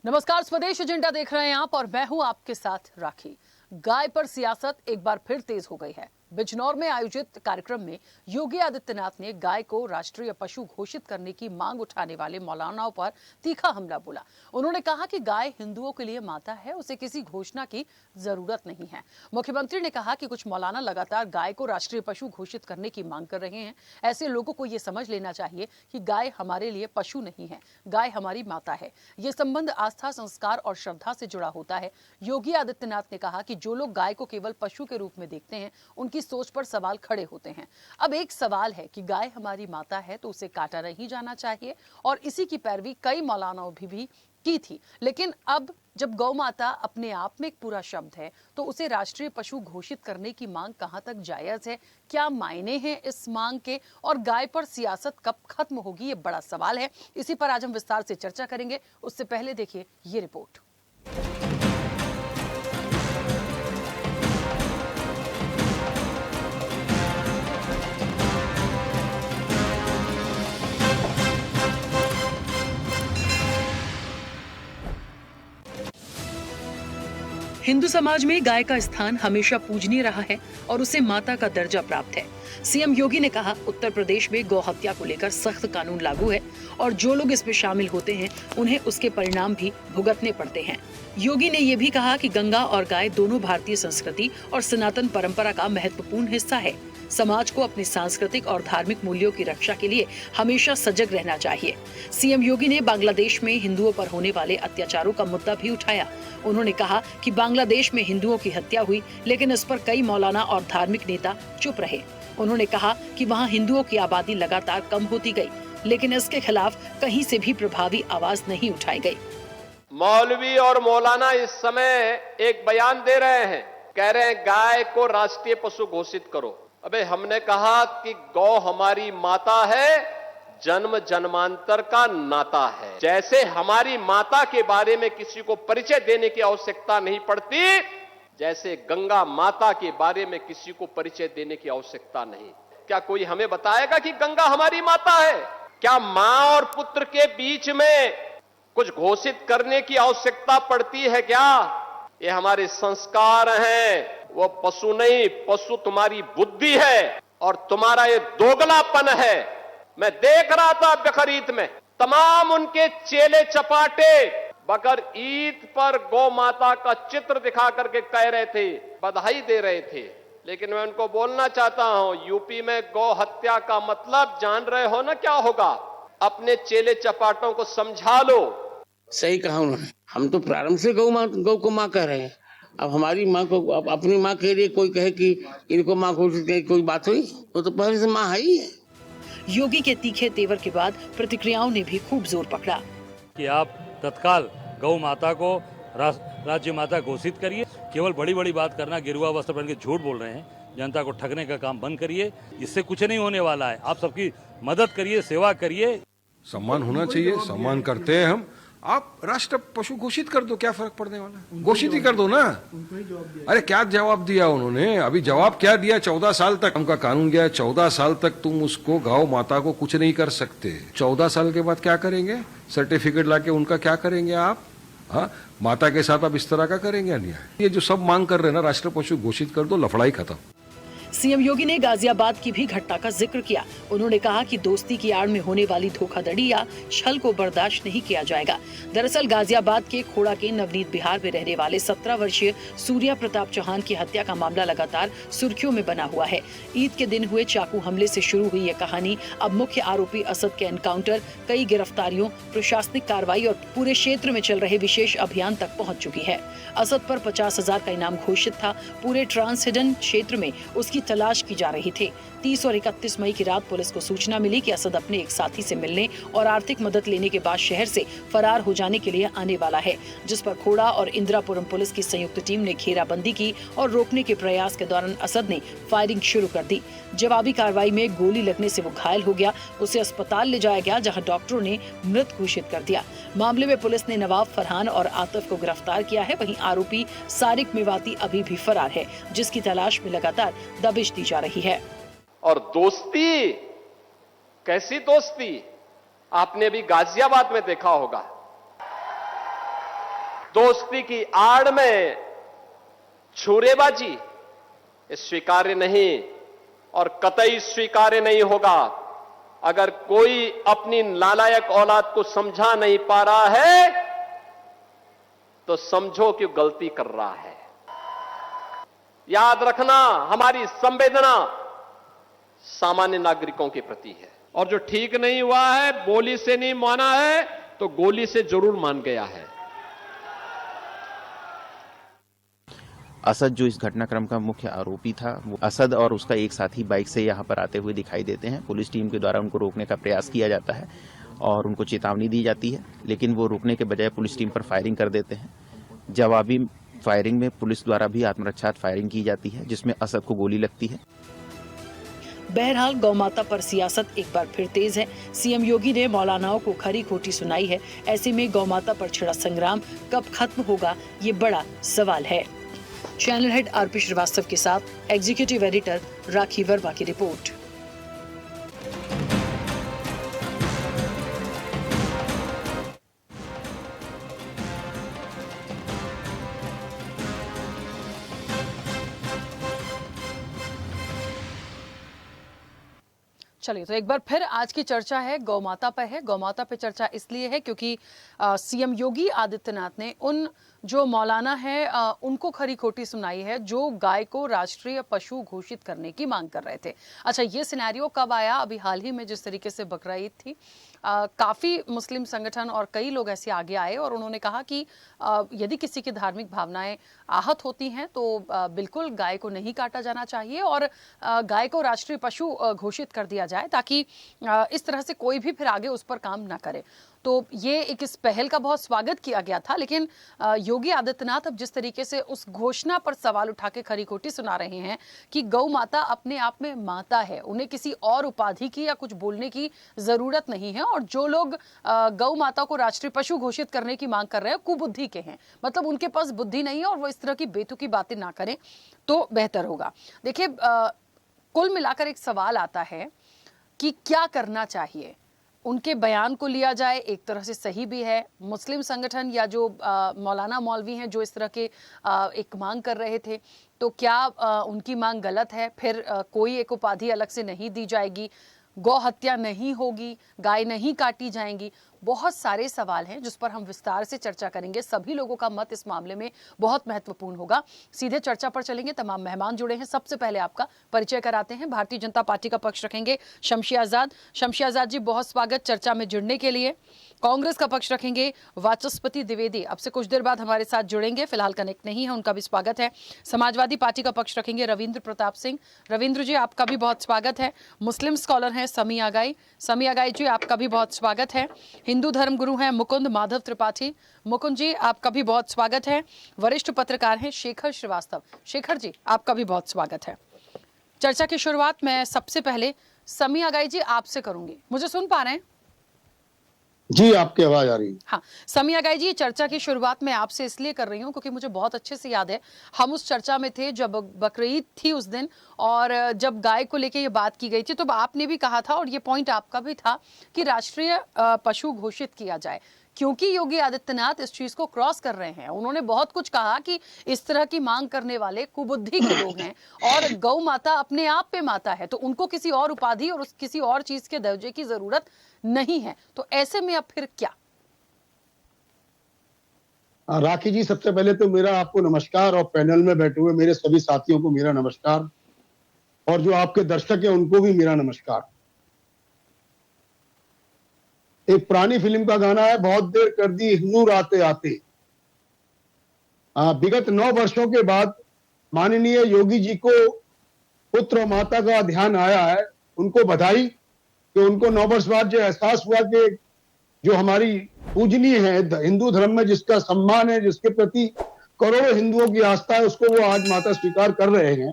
नमस्कार, स्वदेश एजेंडा देख रहे हैं आप और मैं हूं आपके साथ राखी। गाय पर सियासत एक बार फिर तेज हो गई है। बिजनौर में आयोजित कार्यक्रम में योगी आदित्यनाथ ने गाय को राष्ट्रीय पशु घोषित करने की मांग उठाने वाले मौलानाओं पर तीखा हमला बोला। उन्होंने कहा कि गाय हिंदुओं के लिए माता है, उसे किसी घोषणा की जरूरत नहीं है। मुख्यमंत्री ने कहा कि कुछ मौलाना लगातार गाय को राष्ट्रीय पशु घोषित करने की मांग कर रहे हैं। ऐसे लोगों को ये समझ लेना चाहिए कि गाय हमारे लिए पशु नहीं है, गाय हमारी माता है। ये संबंध आस्था, संस्कार और श्रद्धा से जुड़ा होता है। योगी आदित्यनाथ ने कहा कि जो लोग गाय को केवल पशु के रूप में देखते हैं, उनकी सोच पर सवाल खड़े होते हैं। अब एक सवाल है कि गाय हमारी माता है तो उसे काटा नहीं जाना चाहिए, और इसी की पैरवी कई मौलानाओं भी की थी। लेकिन अब जब गौ माता अपने आप में एक पूरा शब्द है, तो उसे राष्ट्रीय पशु घोषित करने की मांग कहां तक जायज है? क्या मायने हैं इस मांग के? और गाय पर सियासत कब खत्म होगी, ये बड़ा सवाल है। इसी पर आज हम विस्तार से चर्चा करेंगे। उससे पहले देखिए ये रिपोर्ट। हिंदू समाज में गाय का स्थान हमेशा पूजनीय रहा है और उसे माता का दर्जा प्राप्त है। सीएम योगी ने कहा, उत्तर प्रदेश में गौ हत्या को लेकर सख्त कानून लागू है और जो लोग इसमें शामिल होते हैं उन्हें उसके परिणाम भी भुगतने पड़ते हैं। योगी ने यह भी कहा कि गंगा और गाय दोनों भारतीय संस्कृति और सनातन परंपरा का महत्वपूर्ण हिस्सा है। समाज को अपने सांस्कृतिक और धार्मिक मूल्यों की रक्षा के लिए हमेशा सजग रहना चाहिए। सीएम योगी ने बांग्लादेश में हिंदुओं पर होने वाले अत्याचारों का मुद्दा भी उठाया। उन्होंने कहा कि बांग्लादेश में हिंदुओं की हत्या हुई, लेकिन इस पर कई मौलाना और धार्मिक नेता चुप रहे। उन्होंने कहा कि वहां हिंदुओं की आबादी लगातार कम होती गई, लेकिन इसके खिलाफ कहीं से भी प्रभावी आवाज नहीं उठाई गई। मौलवी और मौलाना इस समय एक बयान दे रहे हैं, कह रहे हैं गाय को राष्ट्रीय पशु घोषित करो। अबे हमने कहा कि गौ हमारी माता है, जन्म जन्मांतर का नाता है। जैसे हमारी माता के बारे में किसी को परिचय देने की आवश्यकता नहीं पड़ती, जैसे गंगा माता के बारे में किसी को परिचय देने की आवश्यकता नहीं। क्या कोई हमें बताएगा कि गंगा हमारी माता है? क्या मां और पुत्र के बीच में कुछ घोषित करने की आवश्यकता पड़ती है क्या? ये हमारे संस्कार हैं। वो पशु नहीं, पशु तुम्हारी बुद्धि है और तुम्हारा ये दोगलापन है। मैं देख रहा था बकरीद में तमाम उनके चेले चपाटे बकर ईद पर गौ माता का चित्र दिखा करके कह रहे थे, बधाई दे रहे थे। लेकिन मैं उनको बोलना चाहता हूं, यूपी में गौ हत्या का मतलब जान रहे हो ना क्या होगा? अपने चेले चपाटों को समझा लो। सही कहा उन्होंने। हम तो प्रारंभ से गौ को माँ कह रहे हैं। अब हमारी माँ को अपनी माँ कह रही है, कोई कहे कि इनको माँ घोषित करे, कोई बात हुई? वो तो पहले से माँ है ही है। योगी के तीखे तेवर के बाद प्रतिक्रियाओं ने भी खूब जोर पकड़ा कि आप तत्काल गौ माता को राज्य माता घोषित करिए। केवल बड़ी बड़ी बात करना, गिरुआ वस्त्र पहन के झूठ बोल रहे हैं, जनता को ठगने का काम बंद करिए। इससे कुछ नहीं होने वाला है। आप सबकी मदद करिए, सेवा करिए। सम्मान होना चाहिए, सम्मान करते हैं हम। आप राष्ट्र पशु घोषित कर दो, क्या फर्क पड़ने वाला है? घोषित ही कर दो ना। अरे क्या जवाब दिया उन्होंने? अभी जवाब क्या दिया? 14 साल तक उनका कानून गया, 14 साल तक तुम उसको गौ माता को कुछ नहीं कर सकते। 14 साल के बाद क्या करेंगे? सर्टिफिकेट लाके उनका क्या करेंगे आप? हाँ, माता के साथ आप इस तरह का करेंगे अन्याय? ये जो सब मांग कर रहे हैं ना, राष्ट्र पशु घोषित कर दो, लफड़ाई खत्म। सीएम योगी ने गाजियाबाद की भी घटना का जिक्र किया। उन्होंने कहा कि दोस्ती की आड़ में होने वाली धोखाधड़ी या छल को बर्दाश्त नहीं किया जाएगा। दरअसल गाजियाबाद के खोड़ा के नवनीत बिहार में रहने वाले 17 वर्षीय सूर्या प्रताप चौहान की हत्या का मामला लगातार सुर्खियों में बना हुआ है। ईद के दिन हुए चाकू हमले से शुरू हुई यह कहानी अब मुख्य आरोपी असद के एनकाउंटर, कई गिरफ्तारियों, प्रशासनिक कार्रवाई और पूरे क्षेत्र में चल रहे विशेष अभियान तक पहुँच चुकी है। असद पर 50,000 का इनाम घोषित था। पूरे ट्रांसहिडन क्षेत्र में उसकी तलाश की जा रही थी। 30 और 31 मई की रात पुलिस को सूचना मिली कि असद अपने एक साथी से मिलने और आर्थिक मदद लेने के बाद शहर से फरार हो जाने के लिए आने वाला है, जिस पर खोड़ा और इंदिरापुरम पुलिस की संयुक्त टीम ने घेराबंदी की और रोकने के प्रयास के दौरान असद ने फायरिंग शुरू कर दी। जवाबी कार्रवाई में गोली लगने से वो घायल हो गया। उसे अस्पताल ले जाया गया, जहां डॉक्टरों ने मृत घोषित कर दिया। मामले में पुलिस ने नवाब, फरहान और आतिफ को गिरफ्तार किया है। वहीं आरोपी सारिक मेवाती अभी भी फरार है, जिसकी तलाश में लगातार दबिश दी जा रही है। और दोस्ती, कैसी दोस्ती? आपने भी गाजियाबाद में देखा होगा। दोस्ती की आड़ में छुरेबाजी ये स्वीकार्य नहीं और कतई स्वीकार्य नहीं होगा। अगर कोई अपनी नालायक औलाद को समझा नहीं पा रहा है तो समझो कि गलती कर रहा है। याद रखना, हमारी संवेदना सामान्य नागरिकों के प्रति है और जो ठीक नहीं हुआ है, बोली से नहीं माना है तो गोली से जरूर मान गया है। असद जो इस घटनाक्रम का मुख्य आरोपी था, वो असद और उसका एक साथी बाइक से यहाँ पर आते हुए दिखाई देते हैं। पुलिस टीम के द्वारा उनको रोकने का प्रयास किया जाता है और उनको चेतावनी दी जाती है, लेकिन वो रुकने के बजाय पुलिस टीम पर फायरिंग कर देते हैं। जवाबी फायरिंग में पुलिस द्वारा भी आत्मरक्षार्थ फायरिंग की जाती है, जिसमें असद को गोली लगती है। बहरहाल गौमाता पर सियासत एक बार फिर तेज है। सीएम योगी ने मौलानाओं को खरी खोटी सुनाई है। ऐसे में गौमाता पर छिड़ा संग्राम कब खत्म होगा, ये बड़ा सवाल है। चैनल हेड आरपी श्रीवास्तव के साथ एग्जीक्यूटिव एडिटर राखी वर्मा की रिपोर्ट। चलिए, तो एक बार फिर आज की चर्चा है गौमाता पर है। गौमाता पे चर्चा इसलिए है क्योंकि सीएम योगी आदित्यनाथ ने उन जो मौलाना है उनको खरी खोटी सुनाई है जो गाय को राष्ट्रीय पशु घोषित करने की मांग कर रहे थे। अच्छा, ये सिनेरियो कब आया? अभी हाल ही में जिस तरीके से बकरा ईद थी, काफी मुस्लिम संगठन और कई लोग ऐसे आगे आए और उन्होंने कहा कि यदि किसी की धार्मिक भावनाएं आहत होती हैं तो बिल्कुल गाय को नहीं काटा जाना चाहिए और गाय को राष्ट्रीय पशु घोषित कर दिया जाए ताकि इस तरह से कोई भी फिर आगे उस पर काम ना करे। तो ये एक इस पहल का बहुत स्वागत किया गया था, लेकिन योगी आदित्यनाथ अब जिस तरीके से उस घोषणा पर सवाल उठा के खरी खोटी सुना रहे हैं कि गौ माता अपने आप में माता है, उन्हें किसी और उपाधि की या कुछ बोलने की जरूरत नहीं है, और जो लोग गौ माता को राष्ट्रीय पशु घोषित करने की मांग कर रहे हैं कुबुद्धि के हैं, मतलब उनके पास बुद्धि नहीं है और वो इस तरह की बेतुकी बातें ना करें तो बेहतर होगा। देखिए, कुल मिलाकर एक सवाल आता है कि क्या करना चाहिए। उनके बयान को लिया जाए, एक तरह से सही भी है। मुस्लिम संगठन या जो मौलाना मौलवी हैं जो इस तरह के एक मांग कर रहे थे, तो क्या उनकी मांग गलत है? फिर कोई एक उपाधि अलग से नहीं दी जाएगी, गौ हत्या नहीं होगी, गाय नहीं काटी जाएंगी। बहुत सारे सवाल हैं जिस पर हम विस्तार से चर्चा करेंगे। सभी लोगों का मत इस मामले में बहुत महत्वपूर्ण होगा। सीधे चर्चा पर चलेंगे। तमाम मेहमान जुड़े हैं। सबसे पहले आपका परिचय कराते हैं। भारतीय जनता पार्टी का पक्ष रखेंगे शमशी आजाद। शमशी आजाद जी, बहुत स्वागत चर्चा में जुड़ने के लिए। कांग्रेस का पक्ष रखेंगे वाचस्पति द्विवेदी, अब से कुछ देर बाद हमारे साथ जुड़ेंगे, फिलहाल कनेक्ट नहीं है, उनका भी स्वागत है। समाजवादी पार्टी का पक्ष रखेंगे रविंद्र प्रताप सिंह। रविंद्र जी, आपका भी बहुत स्वागत है। मुस्लिम स्कॉलर हैं समी आगाई। समी आगाई जी, आपका भी बहुत स्वागत है। हिंदू धर्म गुरु हैं मुकुंद माधव त्रिपाठी। मुकुंद जी, आपका भी बहुत स्वागत है। वरिष्ठ पत्रकार हैं शेखर श्रीवास्तव। शेखर जी, आपका भी बहुत स्वागत है। चर्चा की शुरुआत मैं सबसे पहले समी आगाई जी आपसे करूंगी। मुझे सुन पा रहे हैं? जी, आपकी आवाज आ रही है। हाँ, समी आगाई जी, चर्चा की शुरुआत मैं आपसे इसलिए कर रही हूँ क्योंकि मुझे बहुत अच्छे से याद है हम उस चर्चा में थे जब बकरीद थी उस दिन, और जब गाय को लेके ये बात की गई थी तो आपने भी कहा था और ये पॉइंट आपका भी था कि राष्ट्रीय पशु घोषित किया जाए, क्योंकि योगी आदित्यनाथ इस चीज को क्रॉस कर रहे हैं। उन्होंने बहुत कुछ कहा कि इस तरह की मांग करने वाले कुबुद्धि के लोग हैं और गौ माता अपने आप पे माता है, तो उनको किसी और उपाधि और किसी और चीज के दर्जे की जरूरत नहीं है। तो ऐसे में अब फिर क्या? राखी जी, सबसे पहले तो मेरा आपको नमस्कार और पैनल में बैठे हुए मेरे सभी साथियों को मेरा नमस्कार, और जो आपके दर्शक हैं उनको भी मेरा नमस्कार। एक पुरानी फिल्म का गाना है, बहुत देर कर दी हिंदू आते आते। विगत 9 वर्षों के बाद माननीय योगी जी को पुत्र और माता का ध्यान आया है। उनको बधाई कि उनको 9 वर्ष बाद जो एहसास हुआ कि जो हमारी पूजनीय है हिंदू धर्म में, जिसका सम्मान है, जिसके प्रति करोड़ों हिंदुओं की आस्था है, उसको वो आज माता स्वीकार कर रहे हैं।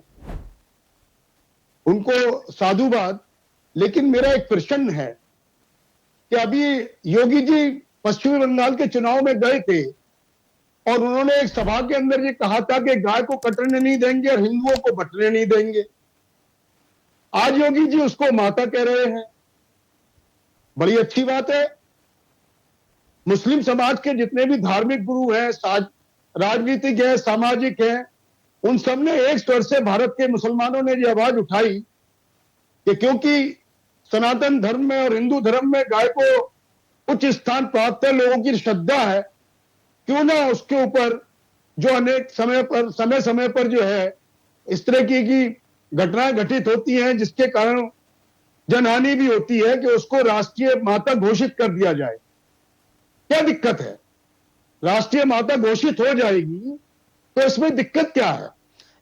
उनको साधुवाद। लेकिन मेरा एक प्रश्न है कि अभी योगी जी पश्चिम बंगाल के चुनाव में गए थे और उन्होंने एक सभा के अंदर ये कहा था कि गाय को कटने नहीं देंगे और हिंदुओं को बटने नहीं देंगे। आज योगी जी उसको माता कह रहे हैं। बड़ी अच्छी बात है। मुस्लिम समाज के जितने भी धार्मिक गुरु हैं, राजनीतिक हैं, सामाजिक हैं, उन सब ने एक स्वर से भारत के मुसलमानों ने ये आवाज उठाई कि क्योंकि सनातन धर्म में और हिंदू धर्म में गाय को उच्च स्थान प्राप्त है, लोगों की श्रद्धा है, क्यों ना उसके ऊपर जो अनेक समय समय पर जो है इस तरह की घटनाएं घटित होती हैं जिसके कारण जनहानि भी होती है, कि उसको राष्ट्रीय माता घोषित कर दिया जाए। क्या दिक्कत है? राष्ट्रीय माता घोषित हो जाएगी तो इसमें दिक्कत क्या है?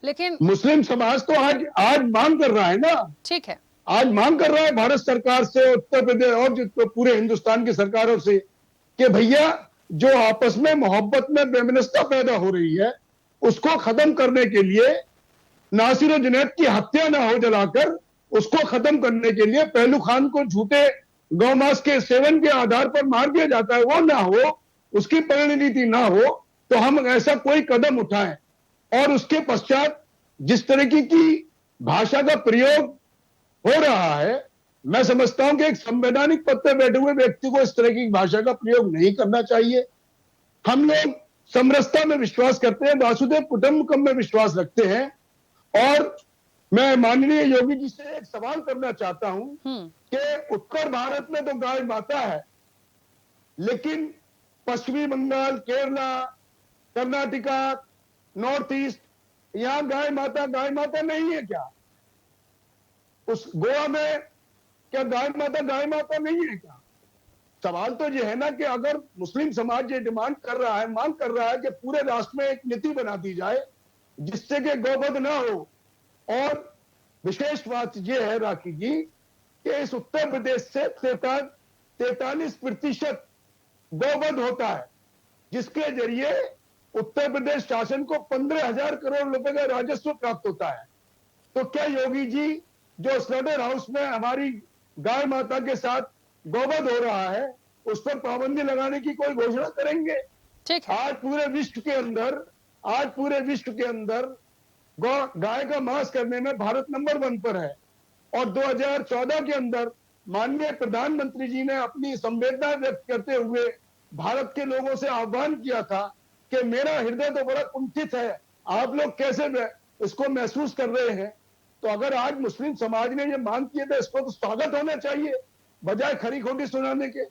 लेकिन मुस्लिम समाज तो आज मांग कर रहा है ना, ठीक है, आज मांग कर रहा है भारत सरकार से, उत्तर प्रदेश और तो पूरे हिंदुस्तान की सरकारों से कि भैया जो आपस में मोहब्बत में बेमिनस्ता पैदा हो रही है उसको खत्म करने के लिए, नासिर और जुनैद की हत्या ना हो जलाकर, उसको खत्म करने के लिए पहलू खान को झूठे गौमांस के सेवन के आधार पर मार दिया जाता है, वो ना हो, उसकी परिणति ना हो, तो हम ऐसा कोई कदम उठाएं। और उसके पश्चात जिस तरीके की भाषा का प्रयोग हो रहा है, मैं समझता हूं कि एक संवैधानिक पद पर बैठे हुए व्यक्ति को इस तरह की भाषा का प्रयोग नहीं करना चाहिए। हम लोग समरसता में विश्वास करते हैं, वासुदेव कुटुंबकम में विश्वास रखते हैं। और मैं माननीय योगी जी से एक सवाल करना चाहता हूं कि उत्तर भारत में तो गाय माता है, लेकिन पश्चिमी बंगाल, केरला, कर्नाटका, नॉर्थ ईस्ट, यहां गाय माता नहीं है क्या? उस गोवा में क्या गाय माता नहीं है क्या? सवाल तो यह है ना कि अगर मुस्लिम समाज ये मांग कर रहा है कि पूरे राष्ट्र में एक नीति बना दी जाए जिससे कि गौवध ना हो। और विशेष बात यह है राखी जी कि इस उत्तर प्रदेश से 43% गौवध होता है, जिसके जरिए उत्तर प्रदेश शासन को 15,000 करोड़ रुपए का राजस्व प्राप्त होता है। तो क्या योगी जी जो स्लॉटर हाउस में हमारी गाय माता के साथ गौवध हो रहा है उस पर पाबंदी लगाने की कोई घोषणा करेंगे? ठीक है। आज पूरे विश्व के अंदर गाय का मांस करने में भारत नंबर 1 पर है। और 2014 के अंदर माननीय प्रधानमंत्री जी ने अपनी संवेदना व्यक्त करते हुए भारत के लोगों से आह्वान किया था कि मेरा हृदय तो बड़ा कुंठित है, आप लोग कैसे इसको महसूस कर रहे हैं? तो अगर आज मुस्लिम समाज ने ये मांग की है तो इसको तो स्वागत होना चाहिए, बजाय खरी खोटी सुनाने के।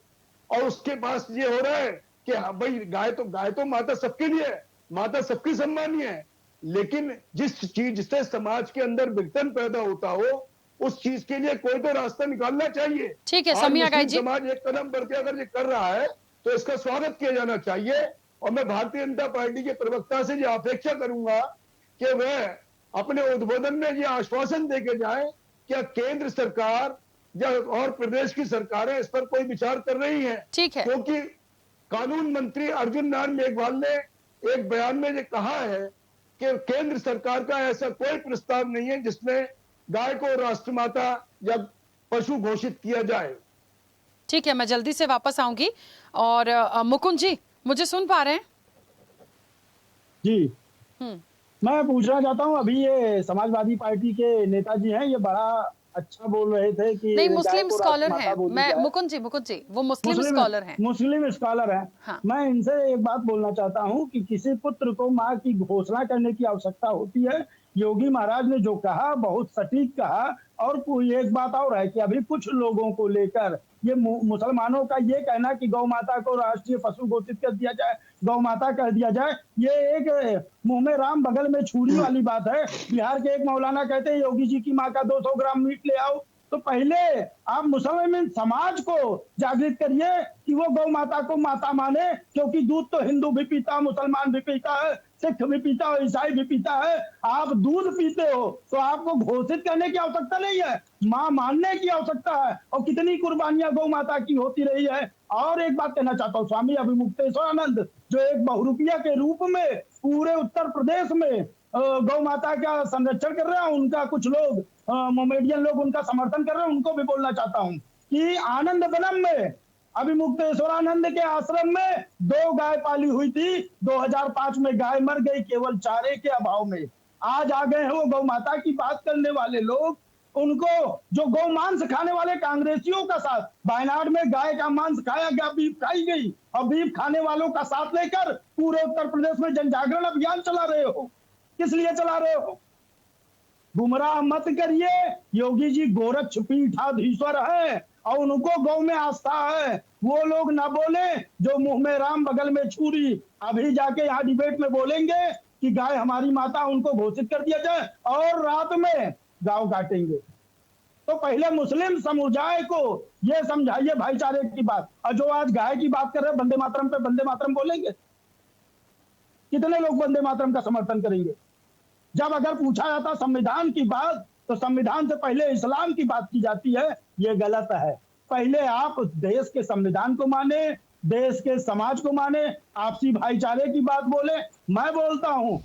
और उसके पास ये हो रहा है कि हाँ भाई गाय तो माता सबके लिए है, माता सबकी सम्मानीय है, लेकिन जिस चीज से समाज के अंदर विघटन पैदा होता हो उस चीज के लिए कोई तो रास्ता निकालना चाहिए। ठीक है समिया गाय जी, समाज एक कदम बढ़ के अगर ये कर रहा है तो इसका स्वागत किया जाना चाहिए। और मैं भारतीय जनता पार्टी के प्रवक्ता से ये अपेक्षा करूंगा कि वह अपने उद्बोधन में ये आश्वासन देके जाए क्या केंद्र सरकार या और प्रदेश की सरकारें इस पर कोई विचार कर रही हैं। ठीक है। क्योंकि कानून मंत्री अर्जुन राम मेघवाल ने एक बयान में ये कहा है कि केंद्र सरकार का ऐसा कोई प्रस्ताव नहीं है जिसमें गाय को राष्ट्रमाता या पशु घोषित किया जाए। ठीक है, मैं जल्दी से वापस आऊंगी। और मुकुंद जी मुझे सुन पा रहे हैं? जी मैं पूछना चाहता हूँ, अभी ये समाजवादी पार्टी के नेताजी हैं, ये बड़ा अच्छा बोल रहे थे कि नहीं, मुस्लिम स्कॉलर हैं। मैं मुकुंद जी वो मुस्लिम स्कॉलर हैं। मुस्लिम स्कॉलर हैं। हाँ। मैं इनसे एक बात बोलना चाहता हूँ कि किसी पुत्र को माँ की घोषणा करने की आवश्यकता होती है। योगी महाराज ने जो कहा बहुत सटीक कहा। और एक बात और है कि अभी कुछ लोगों को लेकर ये मुसलमानों का ये कहना कि गौ माता को राष्ट्रीय पशु घोषित कर दिया जाए, गौ माता कह दिया जाए, ये एक मुंह में राम बगल में छुरी वाली बात है। बिहार के एक मौलाना कहते हैं योगी जी की माँ का 200 ग्राम मीट ले आओ। तो पहले आप मुसलमान समाज को जागृत करिए कि वो गौ माता को माता माने, क्योंकि दूध तो हिंदू भी पीता, मुसलमान भी पीता है, सिख भी पीता है, ईसाई भी पीता है। आप दूध पीते हो तो आपको घोषित करने की आवश्यकता नहीं है, माँ मानने की आवश्यकता है। और कितनी कुर्बानियां गौ माता की होती रही है। और एक बात कहना चाहता हूँ, स्वामी अभिमुक्तेश्वरानंद जो एक बहुरूपिया के रूप में पूरे उत्तर प्रदेश में गौ माता का संरक्षण कर रहे हैं, उनका कुछ लोग मोमेडियन लोग उनका समर्थन कर रहे हैं, उनको भी बोलना चाहता हूँ कि आनंद वनम में अभिमुक्तेश्वरानंद के आश्रम में 2 गाय पाली हुई थी। 2005 में गाय मर गई केवल चारे के अभाव में। आज आ गए हैं वो गौ माता की बात करने वाले लोग उनको जो गौ मांस खाने वाले कांग्रेसियों का साथ, वायनाड में गाय का मांस खाया गया, बीफ खाई गई, और बीफ खाने वालों का साथ लेकर पूरे उत्तर प्रदेश में जन जागरण अभियान चला रहे हो। किस लिए चला रहे हो? गुमराह मत करिए। योगी जी गोरक्ष पीठाधीश्वर है और उनको गौ में आस्था है। वो लोग ना बोले जो मुंह में राम बगल में छुरी, अभी जाके यहाँ डिबेट में बोलेंगे कि गाय हमारी माता, उनको घोषित कर दिया जाए और रात में गांव काटेंगे। तो पहले मुस्लिम समुदाय को ये समझाइए भाईचारे की बात। और जो आज गाय की बात कर रहे हैं, वंदे मातरम पे वंदे मातरम बोलेंगे? कितने लोग वंदे मातरम का समर्थन करेंगे? जब अगर पूछा जाता संविधान की बात, तो संविधान से पहले इस्लाम की बात की जाती है। ये गलत है। पहले आप देश के संविधान को माने, देश के समाज को माने, आपसी भाईचारे की बात बोले। मैं बोलता हूं,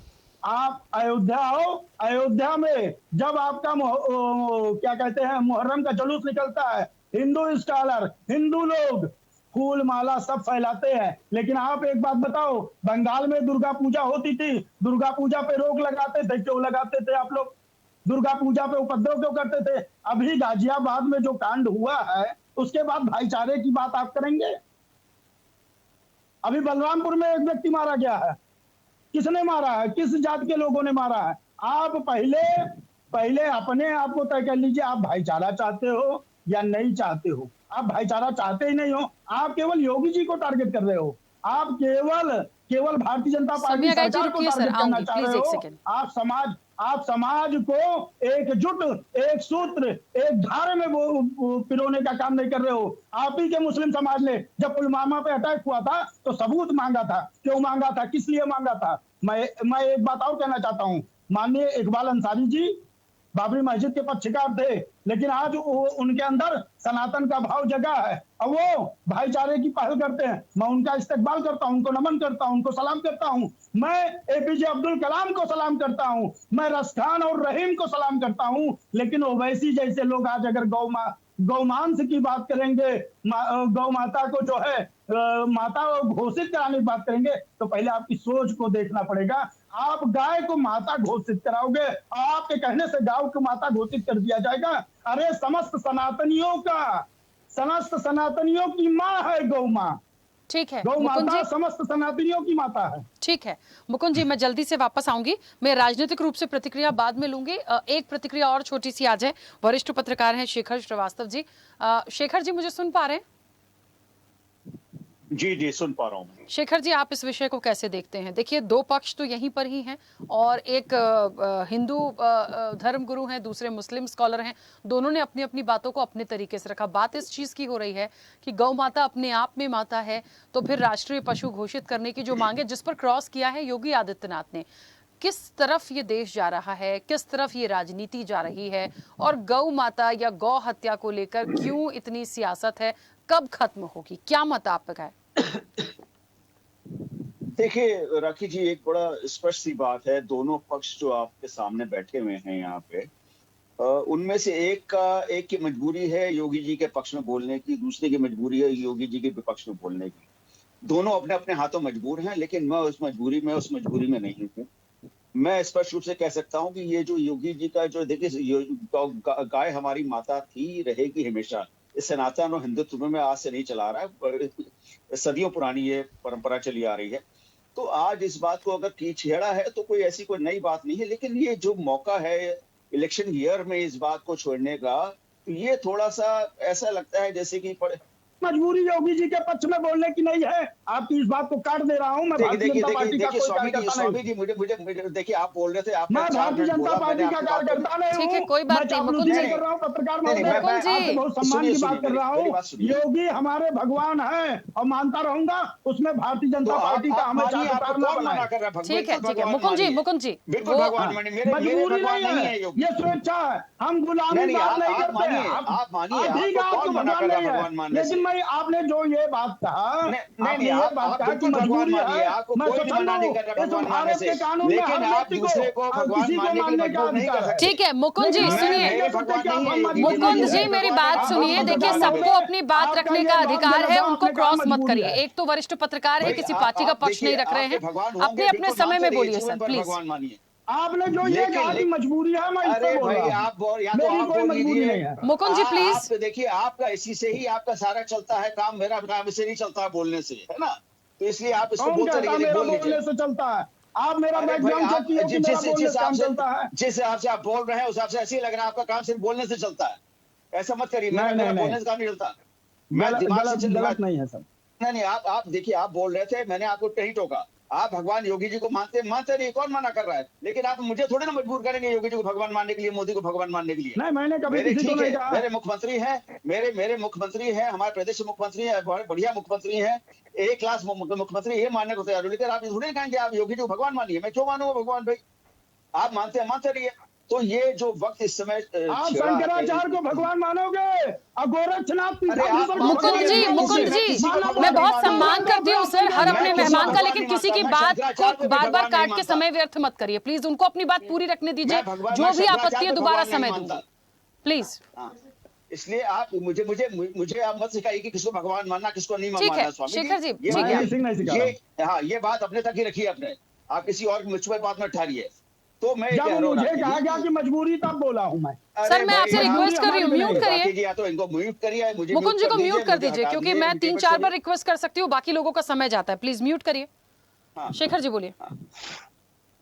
आप अयोध्या आओ, अयोध्या में जब आपका क्या कहते हैं मुहर्रम का जुलूस निकलता है, हिंदू स्कॉलर, हिंदू लोग फूल माला सब फैलाते हैं। लेकिन आप एक बात बताओ, बंगाल में दुर्गा पूजा होती थी, दुर्गा पूजा पे रोक लगाते थे। क्यों लगाते थे आप लोग? दुर्गा पूजा पे उपद्रव क्यों करते थे? अभी गाजियाबाद में जो कांड हुआ है, उसके बाद भाईचारे की बात आप करेंगे? अभी बलरामपुर में एक व्यक्ति मारा गया है। किसने मारा है? किस जात के लोगों ने मारा है? आप पहले अपने आप को तय कर लीजिए, आप भाईचारा चाहते हो या नहीं चाहते हो। आप भाईचारा चाहते ही नहीं हो, आप केवल योगी जी को टारगेट कर रहे हो। आप केवल भारतीय जनता पार्टी सरकार को टारगेट करना चाह रहे हो। आप समाज को एकजुट, एक सूत्र, एक धारे में पिरोने का काम नहीं कर रहे हो। आप ही के मुस्लिम समाज ने जब पुलवामा पे अटैक हुआ था तो सबूत मांगा था। क्यों मांगा था? किस लिए मांगा था? मैं एक बात और कहना चाहता हूं। माननीय इकबाल अंसारी जी बाबरी मस्जिद के पक्षकार थे, लेकिन आज उनके अंदर सनातन का भाव जगा है और वो भाईचारे की पहल करते हैं। मैं उनका इस्तेकबाल करता हूं, उनको नमन करता हूं, उनको सलाम करता हूं। मैं एपीजे अब्दुल कलाम को सलाम करता हूं, मैं रसखान और रहीम को सलाम करता हूं। लेकिन ओवैसी जैसे लोग आज अगर गौमांस की बात करेंगे, गौ माता को जो है माता घोषित कराने की बात करेंगे, तो पहले आपकी सोच को देखना पड़ेगा। आप गाय को माता घोषित कराओगे, आपके कहने से गाय को माता घोषित कर दिया जाएगा। अरे समस्त सनातनियों की माँ है गौ माँ। ठीक है, गौ माता समस्त सनातनियों की माता है। ठीक है मुकुंद जी, मैं जल्दी से वापस आऊंगी। मैं राजनीतिक रूप से प्रतिक्रिया बाद में लूंगी। एक प्रतिक्रिया और छोटी सी आज है। वरिष्ठ पत्रकार हैं शेखर श्रीवास्तव जी। शेखर जी, मुझे सुन पा रहे हैं? जी सुन पा रहा हूँ। शेखर जी, आप इस विषय को कैसे देखते हैं? देखिए, दो पक्ष तो यहीं पर ही हैं और एक हिंदू धर्मगुरु हैं, दूसरे मुस्लिम स्कॉलर हैं। दोनों ने अपनी अपनी बातों को अपने तरीके से रखा। बात इस चीज की हो रही है कि गौ माता अपने आप में माता है, तो फिर राष्ट्रीय पशु घोषित करने की जो मांग है, जिस पर क्रॉस किया है योगी आदित्यनाथ ने, किस तरफ ये देश जा रहा है, किस तरफ ये राजनीति जा रही है, और गौ माता या गौ हत्या को लेकर क्यों इतनी सियासत है, कब खत्म होगी? क्या मत आपका है? देखिए राखी जी, एक बड़ा स्पष्ट सी बात है। दोनों पक्ष जो आपके सामने बैठे हुए हैं यहाँ पे, उनमें से एक की मजबूरी है योगी जी के पक्ष में बोलने की, दूसरे की मजबूरी है योगी जी के विपक्ष में बोलने की। दोनों अपने अपने हाथों मजबूर हैं, लेकिन मैं उस मजबूरी में नहीं हूँ। मैं स्पष्ट रूप से कह सकता हूँ कि ये जो योगी जी का जो, देखिए गाय हमारी माता थी, रहेगी हमेशा। इस सनातन और हिंदुत्व में आज से नहीं चला रहा है, सदियों पुरानी ये परंपरा चली आ रही है। तो आज इस बात को अगर छेड़ा है तो कोई ऐसी कोई नई बात नहीं है, लेकिन ये जो मौका है इलेक्शन ईयर में इस बात को छोड़ने का, तो ये थोड़ा सा ऐसा लगता है जैसे कि मजबूरी योगी जी के पक्ष में बोलने की नहीं है। आपकी इस बात को काट दे रहा हूं मैं। भारतीय जनता पार्टी का स्वामी जी मुझे देखिए, आप बोल रहे थे, आप मैं भारतीय जनता पार्टी का कार्यकर्ता नहीं हूं। ठीक है, कोई बात नहीं मुकुंद जी, कर रहा हूं पत्रकार महोदय, बहुत सम्मान की बात कर रहा हूं। योगी हमारे भगवान हैं और मानता रहूंगा, उसमें भारतीय जनता पार्टी का हमेशा ठीक है मुकुंद जी, मजबूरी नहीं है, ये स्वेच्छा है। हम गुलामी बात नहीं करते हैं। आप मानिए, लेकिन मैं आपने जो ये बात कहा, आपने ये बात कहा कि मजबूरी है, मैं स्वतंत्र हूं इस भारत के कानून में हर व्यक्ति को किसी को मानने का अधिकार है। ठीक है मुकुंद जी, सुनिए मुकुंद जी, मेरी बात सुनिए। देखिए, सबको अपनी बात रखने का अधिकार है, उनको क्रॉस मत करिए। एक तो वरिष्ठ पत्रकार है, किसी पार्टी का पक्ष नहीं रख रहे हैं। अपने अपने समय में बोलिए सर, प्लीज। आपने जो ये कहा कि मजबूरी है, मैं इससे अरे बोल भाई रहा हूँ। आप बोल, या तो मेरी आप कोई बोल मजबूरी लीजिए। नहीं है। मुकुंद जी प्लीज। आप देखिए, आपका इसी से ही आपका सारा चलता है काम, मेरा काम इससे नहीं चलता है बोलने से, है ना? तो इसलिए आप इसको कौन बोलते कहता रहिए, मेरा बोल लीजिए। बोलने से चलता है? आप मेरा अरे भाई बैकग्राउंड चेक आप किए कि मेरा बोलने से काम चलता है? जिस हिसाब से आप बोल रहे हैं उस हिसाब से ऐसे ही लग रहा है आपका काम सिर्फ बोलने से चलता है। ऐसा मत करिए, मेरा नहीं मेरा नहीं बोलने नहीं, से काम नहीं चलता। मैं गलत दिमाग से गलत गलत नहीं है सर। नहीं, आप देखिए, आप बोल रहे थे, मैंने आपको नहीं टोका। आप भगवान योगी जी को मानते नहीं, कौन मना कर रहा है? लेकिन आप मुझे थोड़े ना मजबूर करेंगे योगी जी को भगवान मानने के लिए, मोदी को भगवान मानने के लिए। नहीं, मैंने कभी मेरे किसी को ठीक नहीं है, कहा। मेरे मुख्यमंत्री हैं, मेरे मुख्यमंत्री हैं, हमारे प्रदेश के मुख्यमंत्री हैं, बड़े बढ़िया मुख्यमंत्री हैं, एक क्लास मुख्यमंत्री, ये मानने को तैयार हो। लेकिन आप थोड़े कहेंगे आप योगी जी को भगवान मानिए। मैं क्यों मानूंगा भगवान भाई? आप मानते हैं, मानते रहिए। तो ये जो वक्त इस समय आप छेड़ा है, शंकराचार्य को भगवान मानोगे और गोरक्षनाथ पीठाधीश्वर को मुकुंद भगवान जी, मानोगे? मुकुंद जी, मानव मैं बहुत भगवान सम्मान मानव करती हूँ सर हर अपने मैं किसी मेहमान का, भगवान लेकिन नहीं किसी की मानता, मैं बात शंकराचार्य को को भी बार बार भगवान नहीं काट के मानता। समय व्यर्थ मत करिए प्लीज। उनको अपनी बात पूरी रखने दीजिए, मैं जो भी शंकराचार्य आपत्ति है को दोबारा भगवान नहीं समय मानता। दूंगी प्लीज। हाँ, इसलिए आप मुझे आप मत सिखाइए कि किसको भगवान मानना किसको नहीं ठीक मानना। है स्वामी शेखर जी, ये ठीक है। महेंद्र सिंह नहीं सिखा रहा। हाँ, ये बात अपने तक ही रखिए अपने, आप किसी और मुझ पर बात मत ठहरिए। तो मैं ये जब कह रहा हूँ मुझे राकेश कहा जी, गया कि मजबूरी, तब बोला हूँ मैं। अरे सर मैं भाई, आपसे आप- रिक्वेस्ट कर रही हूँ, हमारी म्यूट नहीं। करिए। राकेश जी, या तो इनको म्यूट करिए, मुझे मुकुंद जी को म्यूट कर मुझे दीजिए, हटा क्योंकि दीजिए, मैं मुझे 3-4 करिए। बार रिक्वेस्ट कर सकती हूँ, बाकी लोगों का समय जाता है। प्लीज म्यूट करिए। हाँ। शेखर जी बोलिए।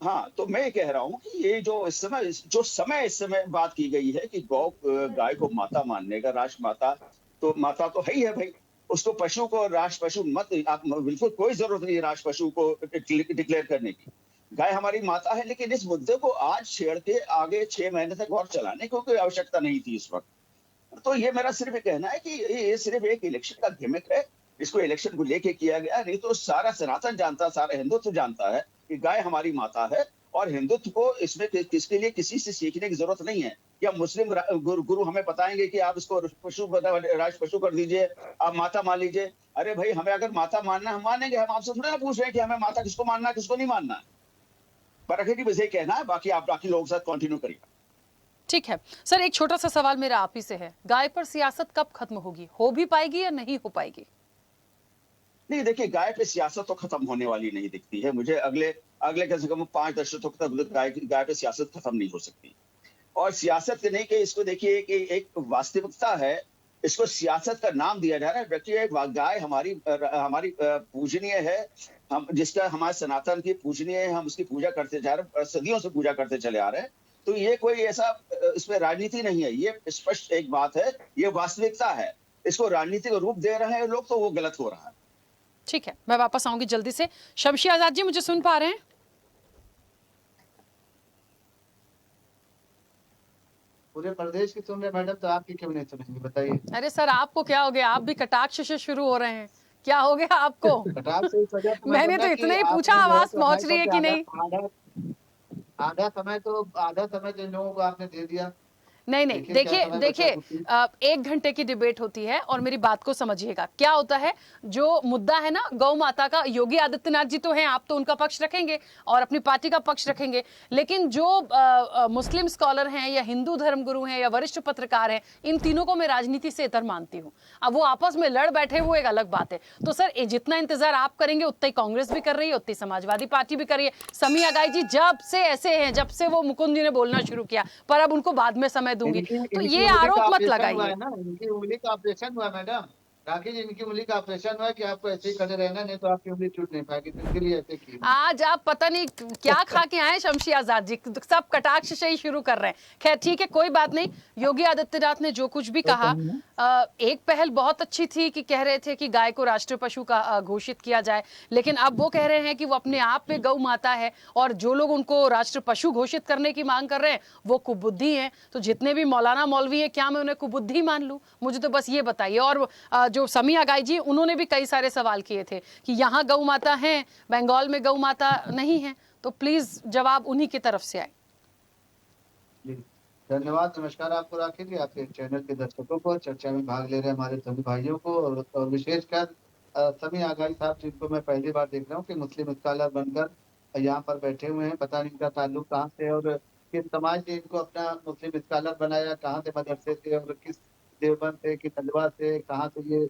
हाँ, तो मैं कह रहा हूँ कि ये जो इस समय बात की गई है कि गाय को माता मानने का, राष्ट्र माता तो माता तो है ही है भाई, उसको पशु को राष्ट्र पशु मत, आप बिल्कुल कोई जरूरत नहीं है राष्ट्र पशु को डिक्लेयर करने की। गाय हमारी माता है, लेकिन इस मुद्दे को आज छेड़ के आगे 6 महीने तक और चलाने की कोई आवश्यकता नहीं थी इस वक्त। तो ये मेरा सिर्फ कहना है कि ये सिर्फ एक इलेक्शन का गिमिक है, इसको इलेक्शन को लेके किया गया। नहीं तो सारा सनातन जानता, सारा हिंदुत्व जानता है कि गाय हमारी माता है, और हिंदुत्व को इसमें किसके लिए किसी से सीखने की जरूरत नहीं है। या मुस्लिम गुरु हमें बताएंगे कि आप इसको पशु राष्ट्र पशु कर दीजिए, आप माता मान लीजिए। अरे भाई, हमें अगर माता मानना हम मानेंगे, हम आपसे थोड़ा ना पूछ रहे हैं कि हमें माता किसको मानना है किसको नहीं मानना। पर अखिल बस ये कहना है, बाकी आप बाकी लोगों के साथ कंटिन्यू करिए। ठीक है सर, एक छोटा सा सवाल मेरा आप ही से है, गाय पर सियासत कब खत्म होगी? हो भी पाएगी या नहीं हो पाएगी? नहीं, देखिए, गाय पे सियासत तो खत्म होने वाली नहीं दिखती है मुझे। अगले कम से कम 5 दशकों तक गाय पे सियासत खत्म नहीं हो सकती। और सियासत के नहीं, कि इसको देखिए कि एक वास्तविकता है, इसको सियासत का नाम दिया जा रहा है। देखिए, गाय हमारी पूजनीय है, हम जिसका हमारे सनातन की पूजनीय है, हम उसकी पूजा करते जा रहे हैं, सदियों से पूजा करते चले आ रहे हैं। तो ये कोई ऐसा इसमें राजनीति नहीं है, ये स्पष्ट एक बात है, ये वास्तविकता है। इसको राजनीति का रूप दे रहे हैं लोग, तो वो गलत हो रहा है। ठीक है, मैं वापस आऊंगी जल्दी से। शमशी आजाद जी, मुझे सुन पा रहे हैं? पूरे प्रदेश की सुन रहे मैडम, तो आपकी क्यों नहीं सुनेंगे बताइए? अरे सर, आपको क्या हो गया? आप भी कटाक्ष से शुरू हो रहे हैं, क्या हो गया आपको? कटाक्ष से इस वजह से मैंने तो इतना ही पूछा, आवाज पहुंच रही है कि नहीं? आधा समय तो इन लोगों को आपने दे दिया। नहीं नहीं, देखिए 1 घंटे की डिबेट होती है, और मेरी बात को समझिएगा। क्या होता है, जो मुद्दा है ना गौ माता का, योगी आदित्यनाथ जी तो हैं, आप तो उनका पक्ष रखेंगे और अपनी पार्टी का पक्ष रखेंगे, लेकिन जो मुस्लिम स्कॉलर हैं या हिंदू धर्मगुरु हैं या वरिष्ठ पत्रकार हैं, इन तीनों को मैं राजनीति से इतर मानती हूँ। अब वो आपस में लड़ बैठे, वो एक अलग बात है। तो सर, जितना इंतजार आप करेंगे उतना ही कांग्रेस भी कर रही है, उतनी समाजवादी पार्टी भी कर रही है। समी अगाई जी जब से ऐसे हैं, जब से वो मुकुंद जी ने बोलना शुरू किया, पर अब उनको बाद में समय दूंगी, तो ये आरोप मत लगाइए। इनकी उंगली का ऑपरेशन हुआ मैडम, राकेश, इनकी उंगली का ऑपरेशन हुआ कि आपको ऐसे ही खड़े रहना, नहीं तो आपकी उंगली टूट नहीं पाएगी, तो इसके लिए ऐसे की। आज आप पता नहीं क्या खा के आए शमशी आजाद जी, सब कटाक्ष से ही शुरू कर रहे हैं। खैर ठीक है, कोई बात नहीं। योगी आदित्यनाथ ने जो कुछ भी कहा, एक पहल बहुत अच्छी थी कि कह रहे थे कि गाय को राष्ट्रीय पशु का घोषित किया जाए, लेकिन अब वो कह रहे हैं कि वो अपने आप में गौ माता है, और जो लोग उनको राष्ट्र पशु घोषित करने की मांग कर रहे हैं वो कुबुद्धि हैं। तो जितने भी मौलाना मौलवी हैं, क्या मैं उन्हें कुबुद्धि मान लूं? मुझे तो बस ये बताइए। और जो समी अगाई जी, उन्होंने भी कई सारे सवाल किए थे कि यहाँ गौ माता है, बंगाल में गौ माता नहीं है, तो प्लीज जवाब उन्हीं की तरफ से आए। धन्यवाद, नमस्कार आपको राकेश जी, आपके चैनल के दर्शकों को, चर्चा में भाग ले रहे हमारे सभी भाइयों को, और विशेषकर समी आगाई साहब, जिनको मैं पहली बार देख रहा हूँ कि मुस्लिम स्कॉलर बनकर यहाँ पर बैठे हुए हैं। पता नहीं इनका ताल्लुक कहाँ से और किस समाज ने इनको अपना मुस्लिम स्कॉलर बनाया, कहाँ से मदरसे से और किस देवबंद से, किस हलवा से, कहाँ से ये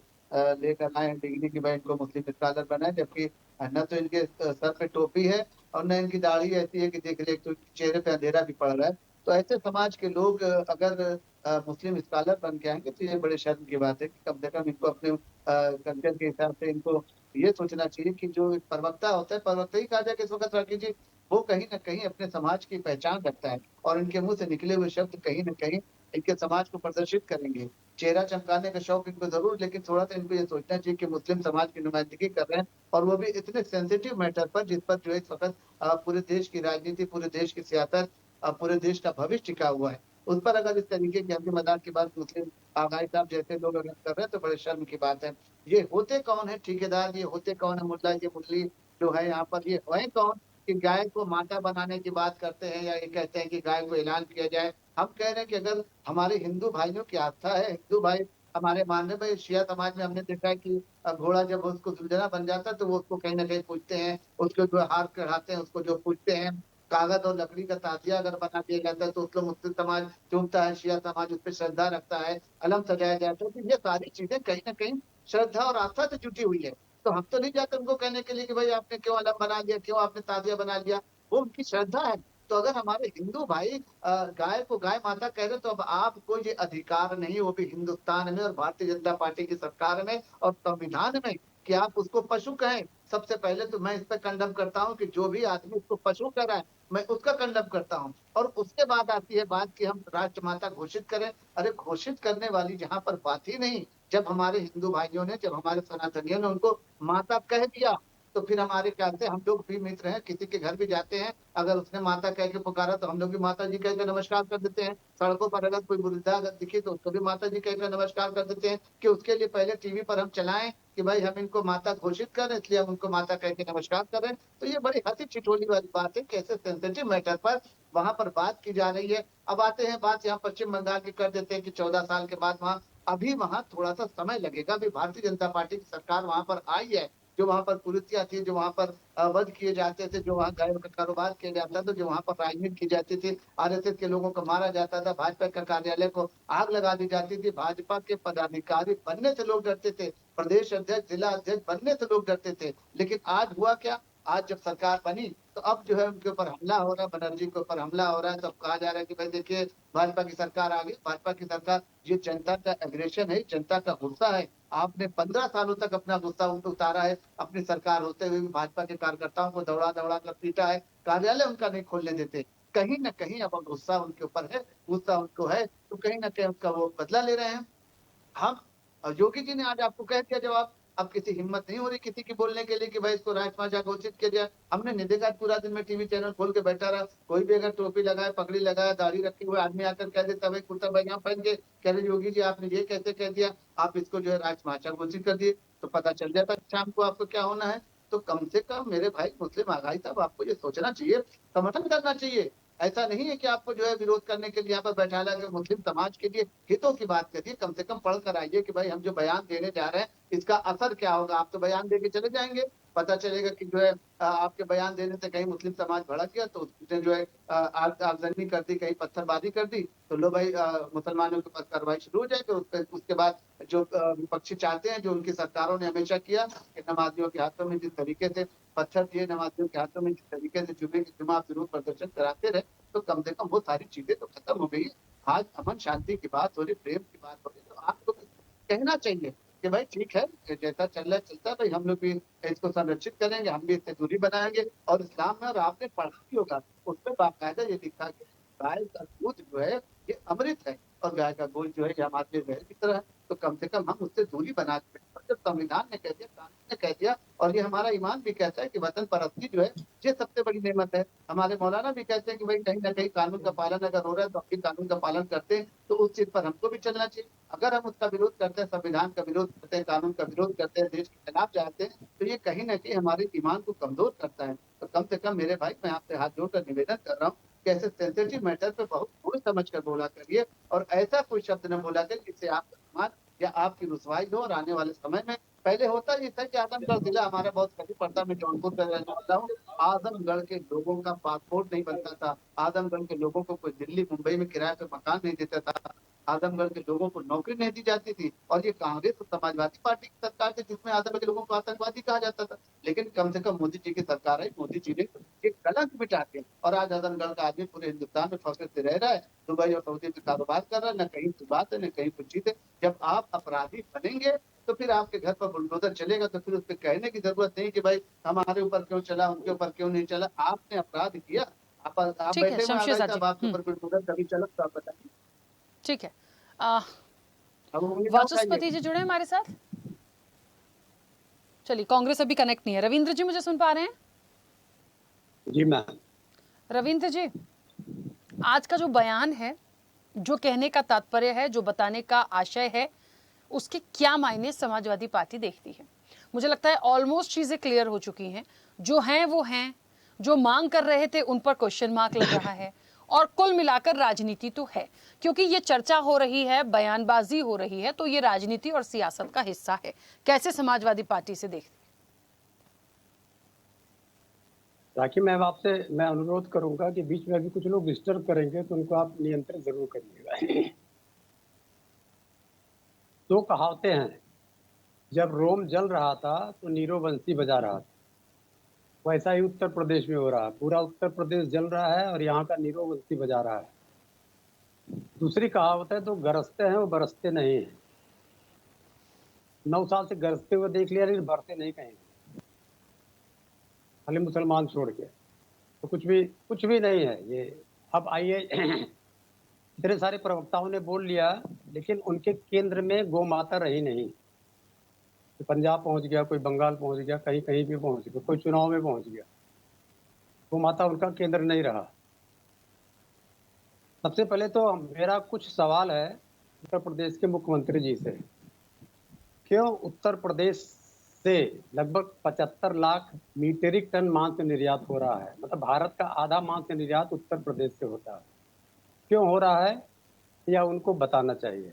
लेकर आए डिग्री की भाई इनको मुस्लिम स्कॉलर बनाए, जबकि न तो इनके सर पे टोपी है और न इनकी दाढ़ी ऐसी है कि देख रहे तो चेहरे पे अंधेरा भी पड़ रहा है। तो ऐसे समाज के लोग अगर मुस्लिम स्कॉलर बन के आएंगे तो ये बड़े शर्म की बात है कि कम से कम इनको अपने कल्चर के हिसाब से इनको ये सोचना चाहिए कि जो एक प्रवक्ता होता है, प्रवक्ता ही कहा जाए कि इस वक्त राखी जी, वो कहीं न कहीं अपने समाज की पहचान रखता है और इनके मुँह से निकले हुए शब्द कहीं न कहीं इनके समाज को प्रदर्शित करेंगे। चेहरा चमकाने का शौक इनको ज़रूर, लेकिन थोड़ा-सा इनको ये सोचना चाहिए कि मुस्लिम समाज की नुमाइंदगी कर रहे हैं और वो भी इतने सेंसिटिव मैटर पर जिस पर जो है इस वक़्त पूरे देश की राजनीति, पूरे देश की सियासत, पूरे देश का भविष्य टिका हुआ है। उस पर अगर इस तरीके की हंसी मज़ाक की बात मुस्लिम आगाज़ी साहब जैसे लोग अगर कर रहे हैं तो बड़े शर्म की बात है। ये होते कौन है ठेकेदार, ये होते कौन है मुल्ला, ये मुरली जो है यहाँ पर, ये हैं कौन कि गाय को माता बनाने की बात करते हैं या ये कहते हैं कि गाय को ऐलान किया जाए। हम कह रहे हैं कि अगर हमारे हिंदू भाइयों की आस्था है, हिंदू भाई हमारे मानने में शिया समाज में हमने देखा है कि घोड़ा जब उसको दुल्हना बन जाता है तो वो उसको कहीं न कहीं पूजते हैं, उसको जो हार चढ़ाते हैं, उसको जो पूजते हैं। कागज़ और लकड़ी का ताजिया अगर बना दिया जाता है तो उसको मुस्लिम समाज चूमता है, शिया समाज उस पे श्रद्धा रखता है, अलम सजाया जाता है। तो ये सारी चीज़ें कहीं न कहीं श्रद्धा और आस्था से जुटी हुई है। तो हम तो नहीं जाते उनको कहने के लिए कि भाई आपने क्यों अलम बना लिया, क्यों आपने ताजिया बना लिया, वो उनकी श्रद्धा है। तो अगर हमारे हिंदू भाई गाय को गाय माता कह रहे, तो अब आपको ये अधिकार नहीं, वो भी हिंदुस्तान में और भारतीय जनता पार्टी की सरकार में और संविधान में, कि आप उसको पशु कहें। सबसे पहले तो मैं इस पे कंडम करता हूँ कि जो भी आदमी उसको पशु कह रहा है, मैं उसका कंडम करता हूँ। और उसके बाद आती है बात कि हम राष्ट्रमाता घोषित करें। अरे घोषित करने वाली जहाँ पर बात ही नहीं, जब हमारे हिंदू भाइयों ने, जब हमारे सनातनियों ने उनको माता कह दिया, तो फिर हमारे ख्याल से हम लोग भी मित्र हैं, किसी के घर भी जाते हैं, अगर उसने माता कह के पुकारा तो हम लोग भी माता जी कह के नमस्कार कर देते हैं। सड़कों पर अगर कोई वृद्धा अगर दिखे तो उसको भी माता जी कह के नमस्कार कर देते हैं, कि उसके लिए पहले टीवी पर हम चलाएं कि भाई हम इनको माता घोषित करें, इसलिए हम उनको माता कह के नमस्कार कर रहे हैं। तो ये बड़ी हंसी ठिठोली वाली बात है कि ऐसे सेंसिटिव मैटर पर वहां पर बात की जा रही है। अब आते हैं बात यहाँ पश्चिम बंगाल की कर देते हैं कि 14 साल के बाद वहाँ, अभी वहाँ थोड़ा-सा समय लगेगा। अभी भारतीय जनता पार्टी की सरकार वहाँ पर आई है। जो वहाँ पर कुरीतियाँ थी, जो वहाँ पर वध किए जाते थे, जो वहाँ गायों का कारोबार किया जाता था, जो वहाँ पर राजनीति की जाती थी, आरएसएस के लोगों को मारा जाता था, भाजपा का कार्यालय को आग लगा दी जाती थी, भाजपा के पदाधिकारी बनने से लोग डरते थे, प्रदेश अध्यक्ष, जिला अध्यक्ष बनने से लोग डरते थे। लेकिन आज हुआ क्या? आज जब सरकार बनी तो अब जो है उनके ऊपर हमला हो रहा है, बनर्जी के ऊपर हमला हो रहा है। तो अब कहा जा रहा है कि भाई देखिए भाजपा की सरकार आ गई, भाजपा की सरकार, ये जनता का एग्रेशन है, जनता का गुस्सा है। आपने 15 सालों तक अपना गुस्सा उन पे उतारा है, अपनी सरकार होते हुए भी भाजपा के कार्यकर्ताओं को दौड़ा-दौड़ा कर पीटा है, कार्यालय उनका नहीं खोलने देते। कहीं न कहीं अब गुस्सा उनके ऊपर है, गुस्सा उनको है, तो कहीं न कहीं उसका वो बदला ले रहे हैं। हम योगी जी ने आज आपको कह दिया जवाब। अब किसी हिम्मत नहीं हो रही किसी की बोलने के लिए कि भाई इसको राजमाता घोषित किया जाए। हमने नहीं देखा पूरा दिन में टीवी चैनल खोल के बैठा रहा, कोई भी अगर टोपी लगाए, पगड़ी लगाए, दाढ़ी रखे हुए आदमी आकर कह देता भाई कुर्ता पैजामा पहन के, कह रहे योगी जी आपने ये कैसे कह दिया, आप इसको जो है राजमाता घोषित कर दिए। तो पता चल जाता शाम को आपको क्या होना है। तो कम से कम मेरे भाई मुस्लिम आगाई साहब, आपको ये सोचना चाहिए, समर्थन करना चाहिए। ऐसा नहीं है कि आपको जो है विरोध करने के लिए यहाँ पर बैठा लगा, मुस्लिम समाज के लिए हितों की बात करिए, कम से कम पढ़ कर आइए कि भाई हम जो बयान देने जा रहे हैं इसका असर क्या होगा। आप तो बयान दे के चले जाएंगे, पता चलेगा कि जो है आपके बयान देने से कहीं मुस्लिम समाज भड़क गया तो उसने जो है आगजनी कर दी, कहीं पत्थरबाजी कर दी, तो लो भाई मुसलमानों के ऊपर कार्रवाई शुरू हो जाएगी। उसके बाद जो विपक्षी चाहते हैं, जो उनकी सरकारों ने हमेशा किया कि नमाजियों के हाथों में जिस तरीके से पत्थर दिए, नमाजियों के हाथों में जिस तरीके से जुमा विरोध प्रदर्शन कराते रहे, तो कम से कम वो सारी चीजें तो खत्म हो गई है। आज अमन शांति की बात हो रही, प्रेम की बात हो रही, तो आपको कहना चाहिए कि भाई ठीक है, जैसा चल रहा है चलता है, भाई हम लोग भी इसको संरक्षित करेंगे, हम भी इससे दूरी बनाएंगे। और इस्लाम में, और आपने पढ़ा भी होगा, उसमें बाकायदा ये लिखा कि गाय का दूध जो है ये अमृत है और गाय का गोश्त जो है ये हमारे लिए जहर की तरह है। तो कम से कम हम उससे दूरी बना के, जब संविधान ने कह दिया, कानून ने कह दिया, और ये हमारा ईमान भी कहता है कि वतन परस्ती जो है ये सबसे बड़ी नेमत है। हमारे मौलाना भी कहते हैं कि भाई कहीं ना कहीं कानून का पालन अगर हो रहा है तो हम भी कानून का पालन करते हैं, तो उस चीज पर हमको भी चलना चाहिए। अगर हम उसका विरोध करते हैं, संविधान का विरोध करते हैं, कानून का विरोध करते हैं, देश के खिलाफ जाते हैं, तो ये कहीं ना कहीं हमारे ईमान को कमजोर करता है। तो कम से कम मेरे भाई, मैं आपसे हाथ जोड़कर निवेदन कर रहा हूँ कि ऐसे सेंसिटिव मैटर पे बहुत सोच समझ कर बोला करिए, और ऐसा कोई शब्द न बोला करिए जिससे आपका सम्मान या आपकी रुसवाई हो। और आने वाले समय में, पहले होता ये था कि आजमगढ़ जिला हमारा बहुत कभी पड़ता, मैं जौनपुर का रहने वाला हूँ, आजमगढ़ के लोगों का पासपोर्ट नहीं बनता था, आजमगढ़ के लोगों को कोई दिल्ली मुंबई में किराए पे मकान नहीं देता था, आजमगढ़ के लोगों को नौकरी नहीं दी जाती थी, और ये कांग्रेस और समाजवादी पार्टी की सरकार थी जिसमें आजमगढ़ के लोगों को आतंकवादी कहा जाता था। लेकिन कम से कम मोदी जी की सरकार है, मोदी जी ने ये कलंक मिटा के, और आज आजमगढ़ का आदमी पूरे हिंदुस्तान में फख्र से रह रहा है, दुबई और सऊदी में कारोबार कर रहा है, न कहीं की बात है न कहीं कुछ चीज है। जब आप अपराधी बनेंगे तो फिर आपके घर पर बुलडोजर चलेगा, तो फिर उस पर कहने की जरूरत नहीं कि भाई हमारे ऊपर क्यों चला, उनके ऊपर क्यों नहीं चला। आपने अपराध किया, आप ठीक है बैठे हुए शमशेर आजाद जी। साहब, आपके ऊपर बुलडोजर कभी चला तो आप बताइए। ठीक है। आ, अब उंगली ना उठाइए। वाचस्पति जी जुड़े हमारे साथ। चलिए, कांग्रेस अभी कनेक्ट नहीं है। रविंद्र जी मुझे सुन पा रहे हैं? जी मैम। रविंद्र जी, आज का जो बयान है, जो कहने का तात्पर्य है, जो बताने का आशय है, उसके क्या मायने समाजवादी पार्टी देखती है? मुझे लगता है ऑलमोस्ट चीजें क्लियर हो चुकी हैं। जो हैं वो हैं, जो मांग कर रहे थे उन पर क्वेश्चन मार्क लग रहा है, और कुल मिलाकर राजनीति तो है, क्योंकि ये चर्चा हो रही है, बयानबाजी हो रही है, तो ये राजनीति और सियासत का हिस्सा है। कैसे समाजवादी पार्टी से देखती? राखी मैम, आपसे मैं अनुरोध करूंगा कि बीच में अभी कुछ लोग डिस्टर्ब करेंगे तो उनको आप नियंत्रण जरूर करिएगा। दो कहावतें हैं, जब रोम जल रहा था तो नीरो बंसी बजा रहा था। वैसा ही उत्तर प्रदेश में हो रहा है, पूरा उत्तर प्रदेश जल रहा है और यहाँ का नीरो बंसी बजा रहा है। दूसरी कहावत है, तो गरजते हैं वो बरसते नहीं है। 9 साल से गरजते हुए देख लिया, लेकिन बरसते नहीं कहीं, खाली मुसलमान छोड़ के, तो कुछ भी नहीं है ये। अब आइए, इतने सारे प्रवक्ताओं ने बोल लिया, लेकिन उनके केंद्र में गौ माता रही नहीं। तो पंजाब पहुंच गया, कोई बंगाल पहुंच गया, कहीं कहीं भी पहुंच गया, कोई चुनाव में पहुंच गया, गौ माता उनका केंद्र नहीं रहा। सबसे पहले तो मेरा कुछ सवाल है उत्तर प्रदेश के मुख्यमंत्री जी से। क्यों उत्तर प्रदेश से लगभग 75 लाख मीट्रिक टन मांस निर्यात हो रहा है, मतलब भारत का आधा मांस निर्यात उत्तर प्रदेश से होता है, क्यों हो रहा है या उनको बताना चाहिए।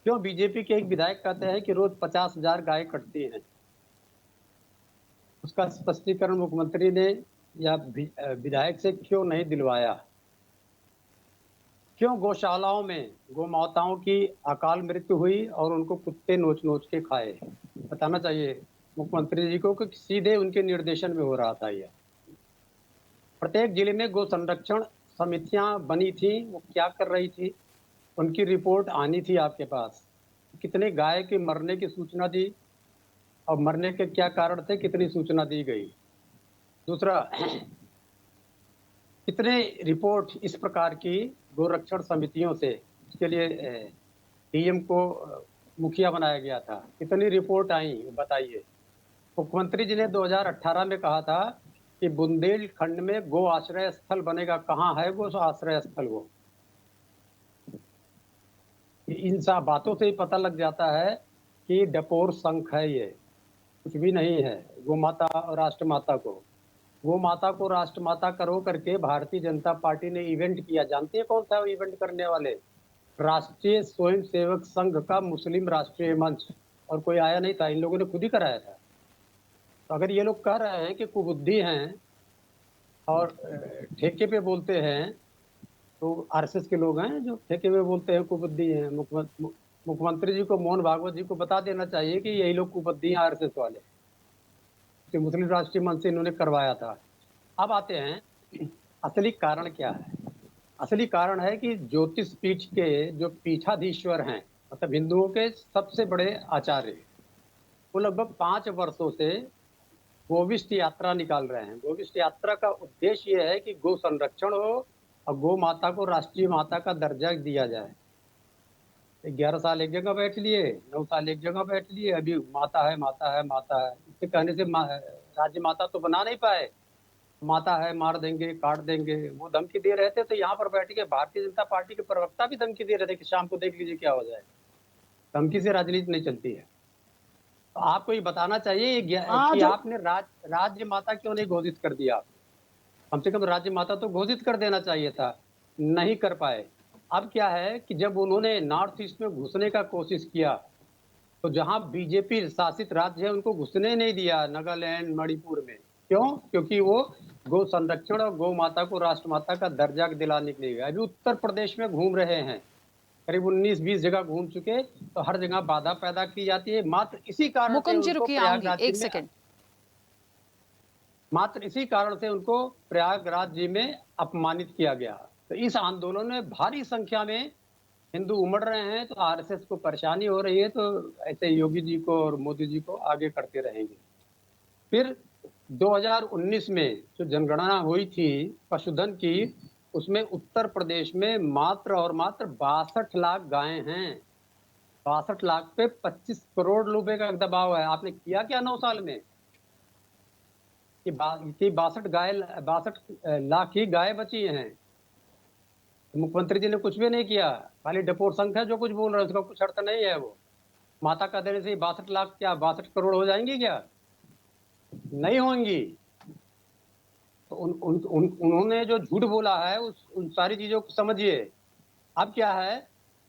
क्यों बीजेपी के एक विधायक कहते हैं कि रोज 50,000 गाय कटती हैं, उसका स्पष्टीकरण मुख्यमंत्री ने या विधायक से क्यों नहीं दिलवाया। क्यों गौशालाओं में गौ माताओं की अकाल मृत्यु हुई और उनको कुत्ते नोच नोच के खाए, बताना चाहिए मुख्यमंत्री जी को कि सीधे उनके निर्देशन में हो रहा था यह। प्रत्येक जिले में गौ संरक्षण समितियां बनी थी, वो क्या कर रही थी, उनकी रिपोर्ट आनी थी आपके पास। कितने गाय के मरने की सूचना दी और मरने के क्या कारण थे, कितनी सूचना दी गई। दूसरा, कितने रिपोर्ट इस प्रकार की गोरक्षण समितियों से, इसके लिए डीएम को मुखिया बनाया गया था, कितनी रिपोर्ट आई बताइए। मुख्यमंत्री जी ने 2018 में कहा था कि बुंदेलखंड में गो आश्रय स्थल बनेगा, कहाँ है गो आश्रय स्थल? वो इन सब बातों से ही पता लग जाता है कि डपोर संख है, ये कुछ भी नहीं है। गो माता और राष्ट्र माता को, गो माता को राष्ट्र माता करो करके भारतीय जनता पार्टी ने इवेंट किया। जानते हैं कौन था इवेंट करने वाले? राष्ट्रीय स्वयं सेवक संघ का मुस्लिम राष्ट्रीय मंच, और कोई आया नहीं था, इन लोगों ने खुद ही कराया था। तो अगर ये लोग कह रहे हैं कि कुबुद्धि हैं और ठेके पे बोलते हैं, तो आरएसएस के लोग हैं जो ठेके पे बोलते हैं कुबुद्धि हैं। मुख्यमंत्री जी को, मोहन भागवत जी को बता देना चाहिए कि यही लोग कुबुद्धि हैं, आरएसएस वाले। तो मुस्लिम राष्ट्रीय मंच से इन्होंने करवाया था। अब आते हैं, असली कारण क्या है? असली कारण है कि ज्योतिष पीठ के जो पीठाधीश्वर हैं, मतलब हिंदुओं के सबसे बड़े आचार्य, वो लगभग 5 वर्षों से गोविष्ट यात्रा निकाल रहे हैं। गोविष्ट यात्रा का उद्देश्य ये है कि गो संरक्षण हो और गो माता को राष्ट्रीय माता का दर्जा दिया जाए। 11 साल एक जगह बैठ लिए, 9 साल एक जगह बैठ लिए, अभी माता है माता है माता है, इससे कहने से राज्य माता तो बना नहीं पाए। माता है, मार देंगे, काट देंगे, वो धमकी दे रहे थे। तो यहाँ पर बैठ के भारतीय जनता पार्टी के प्रवक्ता भी धमकी दे रहे थे कि शाम को देख लीजिए क्या हो जाए। धमकी से राजनीति नहीं चलती है। तो आपको ये बताना चाहिए कि आपने राज्य माता क्यों नहीं घोषित कर दिया। कम से कम राज्य माता तो घोषित कर देना चाहिए था, नहीं कर पाए। अब क्या है कि जब उन्होंने नॉर्थ ईस्ट में घुसने का कोशिश किया, तो जहां बीजेपी शासित राज्य है उनको घुसने नहीं दिया, नागालैंड, मणिपुर में। क्यों? क्योंकि वो गौ संरक्षण और गौ माता को राष्ट्र माता का दर्जा दिलाने के लिए गए। अभी उत्तर प्रदेश में घूम रहे हैं, करीब 19-20 जगह घूम चुके, तो हर जगह बाधा पैदा की जाती है। मात्र इसी कारण से मुकुंद जी उनको रुकिए, प्रयागराज आऊंगी एक में सेकंड। मात्र इसी कारण से उनको प्रयागराज जी में अपमानित किया गया। तो इस आंदोलन में भारी संख्या में हिंदू उमड़ रहे हैं, तो आरएसएस को परेशानी हो रही है, तो ऐसे योगी जी को और मोदी जी को आगे करते रहेंगे। फिर 2019 में जो जनगणना हुई थी पशुधन की, उसमें उत्तर प्रदेश में मात्र और मात्र 62 लाख गायें हैं। 62 लाख पे 25 करोड़ रुपए का दबाव है। आपने किया क्या 9 साल में कि 62 लाख ही गाय बची हैं? मुख्यमंत्री जी ने कुछ भी नहीं किया, खाली डपोर संघ है जो कुछ बोल रहे हैं, उसका कुछ अर्थ नहीं है। वो माता का देने से 62 लाख क्या 62 करोड़ हो जाएंगी क्या? नहीं होंगी। तो उन्होंने जो झूठ बोला है उन सारी चीजों को समझिए। अब क्या है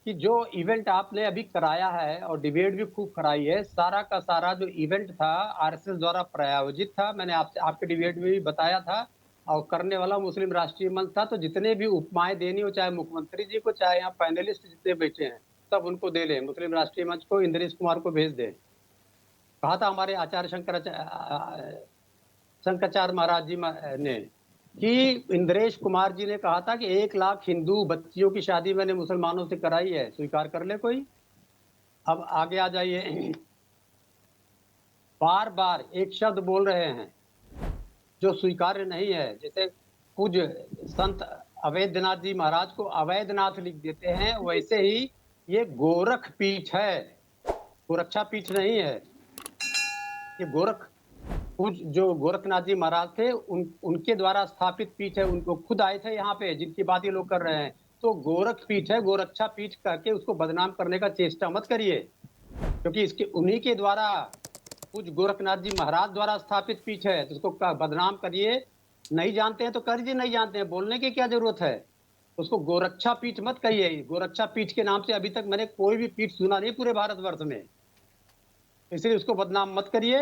कि जो इवेंट आपने अभी कराया है और डिबेट भी खूब कराई है, सारा का सारा जो इवेंट था आरएसएस द्वारा प्रायोजित था। मैंने आपके डिबेट में भी बताया था, और करने वाला मुस्लिम राष्ट्रीय मंच था। तो जितने भी उपमाएं देनी हो, चाहे मुख्यमंत्री जी को, चाहे यहाँ पैनलिस्ट जितने बैठे हैं, सब उनको दे ले। मुस्लिम राष्ट्रीय मंच को इंद्रेश कुमार को भेज दे। कहा था हमारे आचार्य शंकराचार्य महाराज जी ने कि इंद्रेश कुमार जी ने कहा था कि 1 लाख हिंदू बच्चियों की शादी मैंने मुसलमानों से कराई है, स्वीकार कर ले कोई। अब आगे आ जाइए। बार बार एक शब्द बोल रहे हैं जो स्वीकार्य नहीं है। जैसे पूज्य संत अवैधनाथ जी महाराज को अवैधनाथ लिख देते हैं, वैसे ही ये गोरख पीठ है, गोरक्षा पीठ नहीं है। ये जो गोरखनाथ जी महाराज थे उनके द्वारा स्थापित पीठ है। उनको खुद आए थे यहाँ पे, जिनकी बात ये लोग कर रहे हैं। तो गोरख पीठ है, गोरक्षा पीठ करके उसको बदनाम करने का चेष्टा मत करिए, क्योंकि इसके उन्हीं के द्वारा कुछ गोरखनाथ जी महाराज द्वारा स्थापित पीठ है। तो उसको बदनाम करिए। नहीं जानते हैं तो करिए, नहीं जानते हैं बोलने की क्या जरूरत है। उसको गोरक्षा पीठ मत कहिए। गोरक्षा पीठ के नाम से अभी तक मैंने कोई भी पीठ सुना नहीं पूरे भारतवर्ष में, इसलिए उसको बदनाम मत करिए।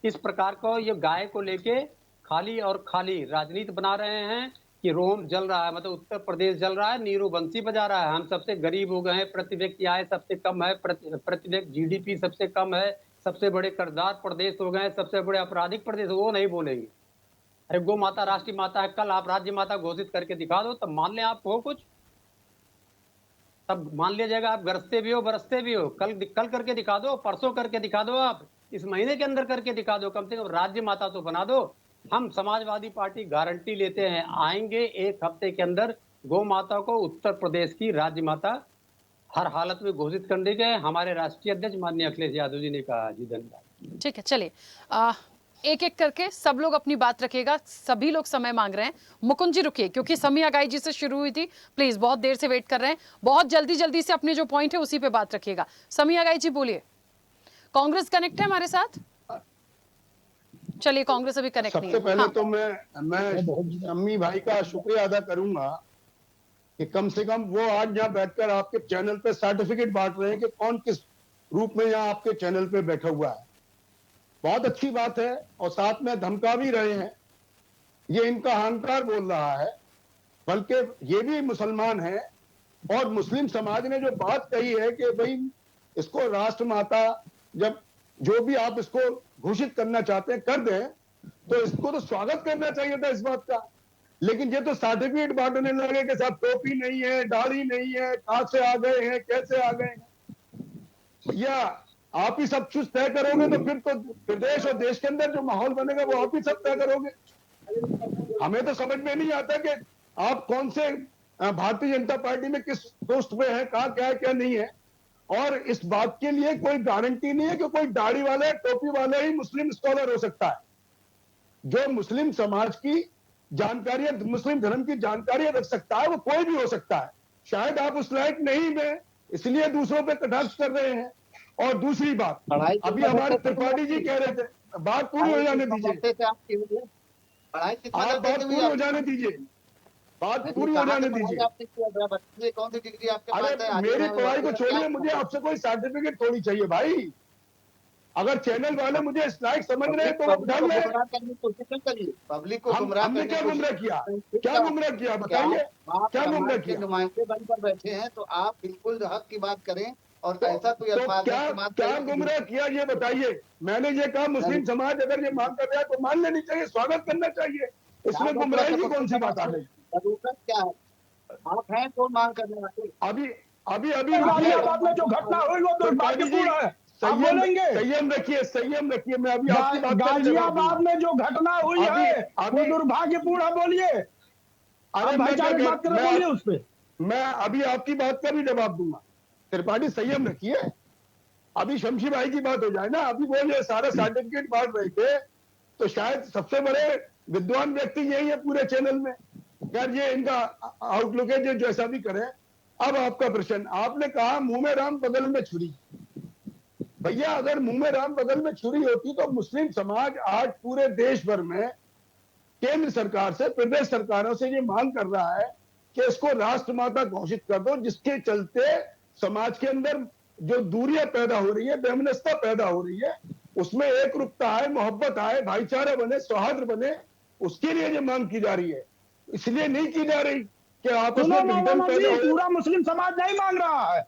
इस प्रकार को ये गाय को लेके खाली और खाली राजनीति बना रहे हैं कि रोम जल रहा है, मतलब उत्तर प्रदेश जल रहा है, नीरू बंसी बजा रहा है। हम सबसे गरीब हो गए हैं, प्रति व्यक्ति आय सबसे कम है, प्रति व्यक्ति जीडीपी सबसे कम है, सबसे बड़े कर्जदार प्रदेश हो गए, सबसे बड़े आपराधिक प्रदेश। वो नहीं बोलेंगे। अरे गौ माता राष्ट्रीय माता है, कल आप राज्य माता घोषित करके दिखा दो, तब मान लें आप हो कुछ, तब मान लिया जाएगा आप गरजते भी हो बरसते भी हो। कल करके दिखा दो, परसों करके दिखा दो, आप इस महीने के अंदर करके दिखा दो। कम से कम राज्य माता तो बना दो। हम समाजवादी पार्टी गारंटी लेते हैं, आएंगे 1 हफ्ते के अंदर गौ माता को उत्तर प्रदेश की राज्य माता हर हालत में घोषित करने के। हमारे राष्ट्रीय अध्यक्ष माननीय अखिलेश यादव जी ने कहा। जी धन्यवाद। ठीक है, चलिए एक एक करके सब लोग अपनी बात रखिएगा। सभी लोग समय मांग रहे हैं। मुकुंद जी रुकिए, क्योंकि समी आगाई जी से शुरू हुई थी, प्लीज, बहुत देर से वेट कर रहे हैं। बहुत जल्दी से अपने जो पॉइंट है उसी पे बात रखिएगा। समी आगाई जी बोलिए। कांग्रेस कनेक्ट है हमारे साथ? चलिए, कांग्रेस अभी कनेक्ट नहीं है। सबसे पहले तो मैं अम्मी भाई का शुक्रिया अदा करूंगा कि कम से कम वो आज यहाँ बैठकर आपके चैनल पे सर्टिफिकेट बांट रहे हैं कि कौन किस रूप में यहाँ आपके चैनल पे बैठा हुआ है। बहुत अच्छी बात है। और साथ में धमका भी रहे हैं। ये इनका अहंकार बोल रहा है, बल्कि ये भी मुसलमान है। और मुस्लिम समाज ने जो बात कही है कि भाई इसको राष्ट्रमाता, जब जो भी आप इसको घोषित करना चाहते हैं कर दें, तो इसको तो स्वागत करना चाहिए था इस बात का। लेकिन ये तो सर्टिफिकेट बांटने लगे कि साहब टोपी नहीं है, दाढ़ी नहीं है, कहां से आ गए हैं, कैसे आ गए हैं। भैया आप ही सब कुछ तय करोगे तो फिर तो प्रदेश और देश के अंदर जो माहौल बनेगा वो आप ही सब तय करोगे। हमें तो समझ में नहीं आता कि आप कौन से भारतीय जनता पार्टी में किस पोस्ट पे है, कहाँ क्या है क्या नहीं है। और इस बात के लिए कोई गारंटी नहीं है कि कोई दाढ़ी वाले टोपी वाले ही मुस्लिम स्कॉलर हो सकता है। जो मुस्लिम समाज की जानकारी, मुस्लिम धर्म की जानकारी रख सकता है, वो कोई भी हो सकता है। शायद आप उस लायक नहीं में, इसलिए दूसरों पे कटाक्ष कर रहे हैं। और दूसरी बात, अभी हमारे त्रिपाठी जी कह रहे थे, बात पूरी हो जाने दीजिए, आप बात पूरी हो जाने दीजिए, बात पूरी हो जाने दीजिए। अरे मेरी पढ़ाई को छोड़िए, मुझे आपसे कोई सर्टिफिकेट थोड़ी चाहिए भाई। अगर चैनल वाले मुझे इस लायक समझ रहे हैं तो वो बिठा लें। गुमराह करने की कोशिश न करिए, पब्लिक को गुमराह हमने करने क्या की गुमराह कोशिश किया? करते हैं। क्या गुमराह किया बताइए, आप क्या गुमराह समाज के किया? नुमाइंदे बनकर बैठे हैं तो आप बिल्कुल हक की बात करें और ऐसा कोई तो अल्फाज क्या इस्तेमाल क्या करें कि गुमराह किया ये बताइए। मैंने ये कहा मुस्लिम समाज अगर ये मांग कर रहा है तो मान लेनी चाहिए, स्वागत करना चाहिए, इसमें गुमराही की कौन सी बात आ गई? जरूरत क्या है? आप हैं कौन मांग करने वाले? अभी अभी अभी गाजियाबाद में जो घटना हुई वो दुर्भाग्यपूर्ण है। आप बोलेंगे? संयम रखिए, संयम रखिए, मैं अभी आपकी बात का भी जवाब गाजियाबाद दूंगा। में जो घटना हुई है वो अभी दुर्भाग्यपूर्ण है, बोलिए। आप अरे मैं क्या भाईचारे की बात करें, बोलिए उस पे। मैं अभी आपकी बात का भी जवाब दूंगा। त्रिपाठी संयम रखिए, अभी शमशी भाई की बात हो जाए ना। अभी वो जो सारा सर्टिफिकेट बांट रहे थे तो शायद सबसे बड़े विद्वान व्यक्ति यही है पूरे चैनल में। यार ये इनका आउटलुक है, जो जैसा भी करे। अब आपका प्रश्न, आपने कहा मुंह में राम बगल में छुरी। भैया अगर मुंह में राम बगल में छुरी होती तो मुस्लिम समाज आज पूरे देश भर में केंद्र सरकार से, प्रदेश सरकारों से ये मांग कर रहा है कि इसको राष्ट्रमाता घोषित कर दो, जिसके चलते समाज के अंदर जो दूरियां पैदा हो रही है, वैमनस्यता पैदा हो रही है, उसमें एक रूपता आए, मोहब्बत आए, भाईचारा बने, सौहार्द बने, उसके लिए ये मांग की जा रही है। इसलिए नहीं की जा रही कि आपस सुनो में विघटन मौलाना पैदा जी, हो। पूरा मुस्लिम समाज नहीं मांग रहा है।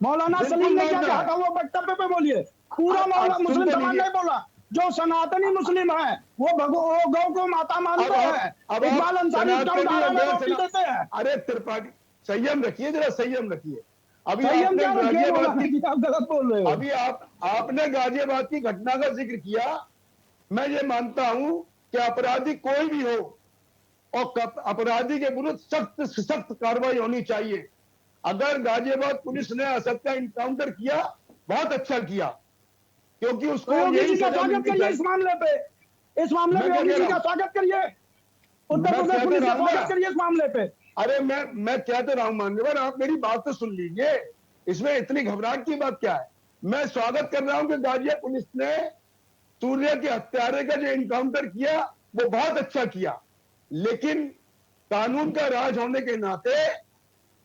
मौलाना बिल्कुल सलीम ने क्या मांग रहा कहा है। था वो वक्तव्य पे बोलिए। पूरा मुस्लिम सुनते समाज लीजिए। नहीं बोला। जो सनातनी मुस्लिम है वो गौ को माता मानते हैं। अब इकबाल अंसारी उसका सनातनी उदाहरण अगर वो भी देते हैं। अरे त्रिपाठी संयम रखिए, जरा संयम रखिए। अभी संयम आपने क्या रखिए गाजियाबाद मौलाना की, जी, आप गलत बोल रहे हो। अभी आपने गाजियाबाद की घटना का जिक्र किया। मैं ये मानता हूं कि अपराधी कोई भी हो और अपराधी के विरुद्ध सख्त से सख्त कार्रवाई होनी चाहिए। अगर गाजियाबाद पुलिस ने असद का इनकाउंटर किया, बहुत अच्छा किया, क्योंकि उसको योगी यही जी का सजा स्वागत मिलनी करिए इस चाहिए। मामले पे। इस मामले मैं में क्या योगी कह जी रहा का हूं? स्वागत करिए। उत्तर मैं प्रदेश कहते पुलिस का रहूंगा। स्वागत करिए इस मामले पे। अरे मैं कहते रहा हूं मान्यवर, आप मेरी बात तो सुन लीजिए, इसमें इतनी घबराहट की बात क्या है? मैं स्वागत कर रहा हूं कि गाजिया पुलिस ने सूर्य के हत्यारे का जो इनकाउंटर किया वो बहुत अच्छा किया, लेकिन कानून का राज होने के नाते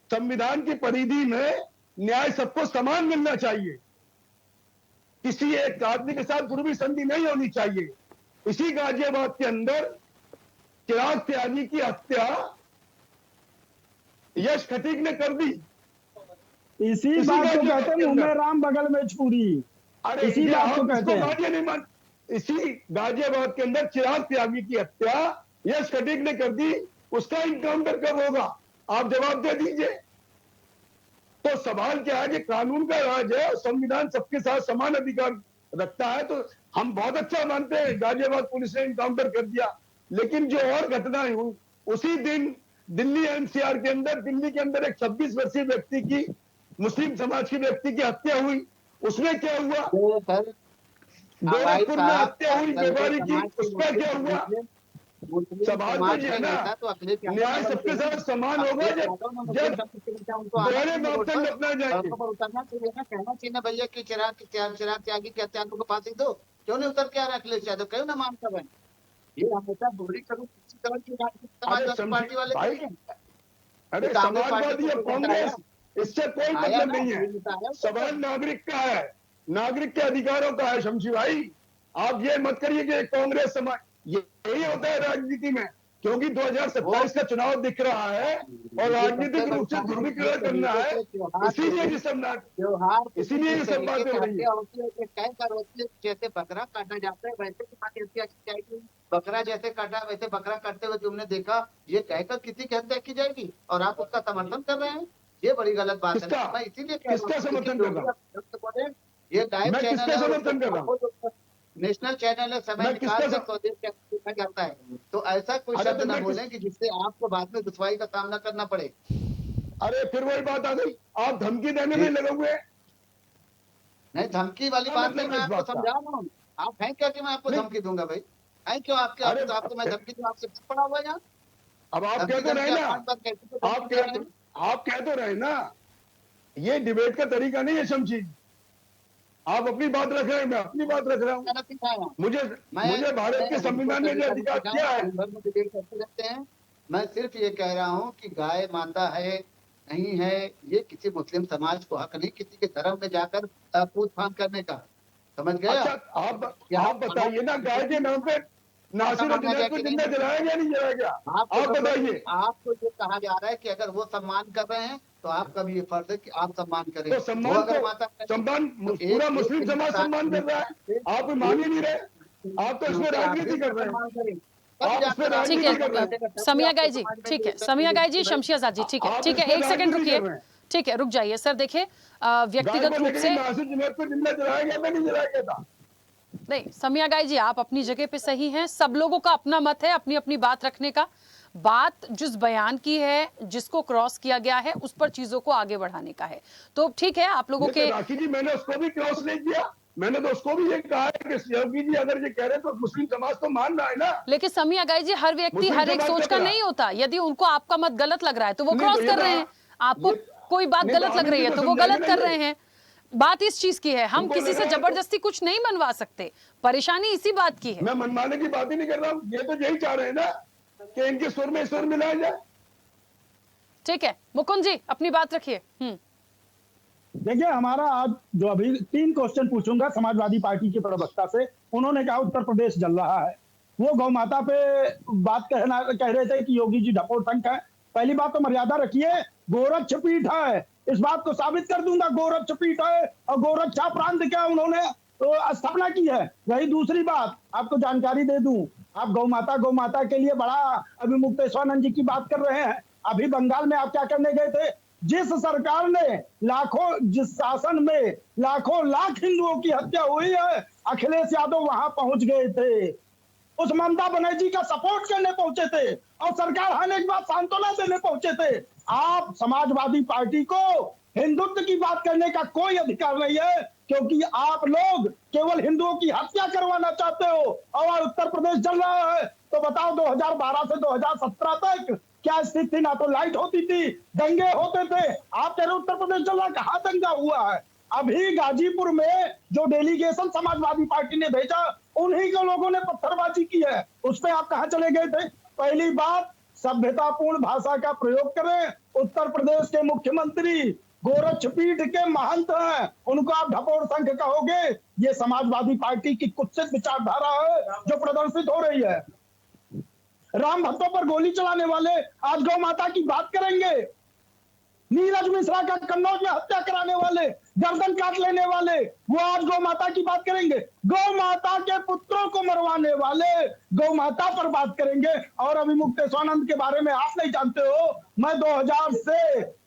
संविधान की परिधि में न्याय सबको समान मिलना चाहिए। किसी एक आदमी के साथ गुरु संधि नहीं होनी चाहिए। इसी गाजियाबाद के अंदर चिराग त्यागी की हत्या यश खटीक ने कर दी। इसी बात को कहते हैं मुंह में राम बगल में छुरी। अरे इसी बात को कहते हैं। गाजिया नहीं मान, इसी गाजियाबाद के अंदर चिराग त्यागी की हत्या यश खटीक ने कर दी। उसका इनकाउंटर कब होगा? आप जवाब दे दीजिए। तो सवाल क्या है कि कानून का राज है, संविधान सबके साथ समान अधिकार रखता है। तो हम बहुत अच्छा मानते हैं गाजियाबाद पुलिस ने इनकाउंटर कर दिया, लेकिन जो और घटनाएं हुई उसी दिन दिल्ली एनसीआर के अंदर, दिल्ली के अंदर एक 26 वर्षीय व्यक्ति की, मुस्लिम समाज के व्यक्ति की हत्या हुई। उसमें क्या हुआ? गोरखपुर में हत्या हुई व्यापारी की, उसका क्या हुआ? सवाल तो ये है ना, न्याय सबके साथ समान होगा जब दोहरे मापदंड अपनाए जाएंगे। उतरना चाहिए ना, कहना चाहिए ना भैया कि चिराग त्यागी के हत्यारों को फांसी दो। क्यों नहीं उतर के आ रहा अखिलेश यादव? क्यों ना मानता है? ये हमेशा दोहरी करो किसी तरह की पार्टी वाले भाई, अरे समाजवादी या कांग्रेस, इससे कोई मतलब नहीं है। सवाल नागरिक का है, नागरिक के अधिकारों का है। शमशी भाई, आप ये मत करिए कि कांग्रेस समाज, यही होता है राजनीति में, क्योंकि 2027 का चुनाव दिख रहा है और राजनीतिक रूप से ध्रुवीकरण करना है, इसीलिए ये सब त्योहार, इसीलिए ये सब बातें हो रही है। जैसे बकरा काटा जाता है वैसे हत्या की जाएगी। बकरा जैसे काटा वैसे बकरा काटते हुए तुमने देखा, ये कहकर किसी की हत्या की जाएगी और आप उसका समर्थन कर रहे हैं। ये बड़ी गलत बात है। मैं इसीलिए किसका समर्थन कर रहा हूँ? ये लाइव मैं चैनल किसका समर्थन कर रहा हूँ? नेशनल चैनल है, समय निकाल कर स्वदेश देखा जाता है। तो ऐसा कोई शब्द ना बोले कि जिससे आपको बाद में दुश्वारी का सामना करना पड़े। अरे फिर वही बात आ गई, आप धमकी देने में लगे हुए। नहीं, धमकी वाली बात नहीं, मैं आपको समझा रहा हूँ। आप हैं क्या कि मैं आपको धमकी दूंगा? भाई है क्यों आपके? आपको मैं धमकी दूं? आपसे पड़ा हुआ यहाँ। अब आप कह तो रहे ना, आप कह तो रहे ना, ये डिबेट का तरीका नहीं है शमशी। आप अपनी बात रख रहे हैं, मैं अपनी बात रख रहा हूँ। मुझे भारत के संविधान ने जो अधिकार दिया है। मैं सिर्फ ये कह रहा हूँ कि गाय माता है नहीं है, ये किसी मुस्लिम समाज को हक नहीं किसी के धर्म में जाकर पूछ फान करने का। समझ गए? अच्छा आप बताइए ना, गाय के नाम पे नासिर अजनबी को जिंदा जलाया गया नहीं जलाया गया? आप बताइए। आपको ये कहा जा रहा है कि अगर वो सम्मान कर रहे हैं तो आपका भी ये फर्ज है कि आप सम्मान करें। तो सम्मान पूरा मुस्लिम समाज सम्मान कर रहा है, आप मान ही नहीं रहे। आप तो इसमें राजनीति कर रहे हैं। ठीक है समिया गाय जी, ठीक है समिया गाय जी, शमशियाजाद जी, ठीक है ठीक है, एक सेकंड रुकिए, ठीक है रुक जाइए सर। देखिए व्यक्तिगत रूप से नहीं, समिया गाय जी आप अपनी जगह पे सही हैं, सब लोगों का अपना मत है अपनी अपनी बात रखने का। बात जिस बयान की है, जिसको क्रॉस किया गया है, उस पर चीजों को आगे बढ़ाने का है। तो ठीक है आप लोगों के राखी जी, मैंने उसको भी क्रॉस नहीं किया, मैंने तो उसको भी ये कहा है कि योगी जी अगर ये कह रहे हैं तो मुस्लिम समाज तो मान रहा है ना। लेकिन समिया गाय जी हर व्यक्ति हर एक सोच का नहीं होता। यदि उनको आपका मत गलत लग रहा है तो वो क्रॉस कर रहे हैं, आपको कोई बात गलत लग रही है तो वो गलत कर रहे हैं। बात इस चीज की है, हम किसी से जबरदस्ती कुछ नहीं मनवा सकते, परेशानी इसी बात की है। मैं मनवाने की बात ही नहीं कर रहा हूँ, ये तो यही चाह रहे हैं ना कि इनके सुर में सुर मिलाया जाए। ठीक है मुकुंद जी अपनी बात रखिए। देखिए हमारा आज जो अभी 3 क्वेश्चन पूछूंगा समाजवादी पार्टी के प्रवक्ता से, उन्होंने कहा उत्तर प्रदेश जल रहा है, वो गौ माता पे बात कह रहे थे कि योगी जी ढपोर संख है। पहली बात तो मर्यादा रखिए, गोरक्ष पीठ है, इस बात को साबित कर दूंगा, गोरक्ष पीठ है और गोरक्षा प्रांत क्या उन्होंने तो स्थापना की है। वही दूसरी बात आपको जानकारी दे दूं, आप गौ माता के लिए बड़ा अभी मुक्तेश्वरानंद जी की बात कर रहे हैं। अभी बंगाल में आप क्या करने गए थे? जिस सरकार ने जिस शासन में लाखों लाख हिंदुओं की हत्या हुई है, अखिलेश यादव वहां पहुंच गए थे, उस ममता बनर्जी का सपोर्ट करने पहुंचे थे और सरकार आने के बाद सांत्वना देने पहुंचे थे। आप समाजवादी पार्टी को हिंदुत्व की बात करने का कोई अधिकार नहीं है, क्योंकि आप लोग केवल हिंदुओं की हत्या करवाना चाहते हो और उत्तर प्रदेश जल रहा है। तो बताओ 2012 से 2017 तक क्या स्थिति थी? ना तो लाइट होती थी, दंगे होते थे, आप कह रहे उत्तर प्रदेश जल रहा, कहाँ दंगा हुआ है? अभी गाजीपुर में जो डेलीगेशन समाजवादी पार्टी ने भेजा, उन्हीं के लोगों ने पत्थरबाजी की है, उस पर आप कहाँ चले गए थे? पहली बात, सभ्यतापूर्ण भाषा का प्रयोग करें। उत्तर प्रदेश के मुख्यमंत्री गोरक्षपीठ के महंत हैं, उनको आप ढपोर संघ कहोगे? ये समाजवादी पार्टी की कुत्सित विचारधारा है जो प्रदर्शित हो रही है। राम भक्तों पर गोली चलाने वाले आज गौ माता की बात करेंगे, नीरज मिश्रा का कन्नौज में हत्या कराने वाले, गर्दन काट लेने वाले, वो आज गौ माता की बात करेंगे। गौ माता के पुत्रों को मरवाने वाले गौ माता पर बात करेंगे। और अभी मुक्तेश्वरानंद के बारे में आप नहीं जानते हो, मैं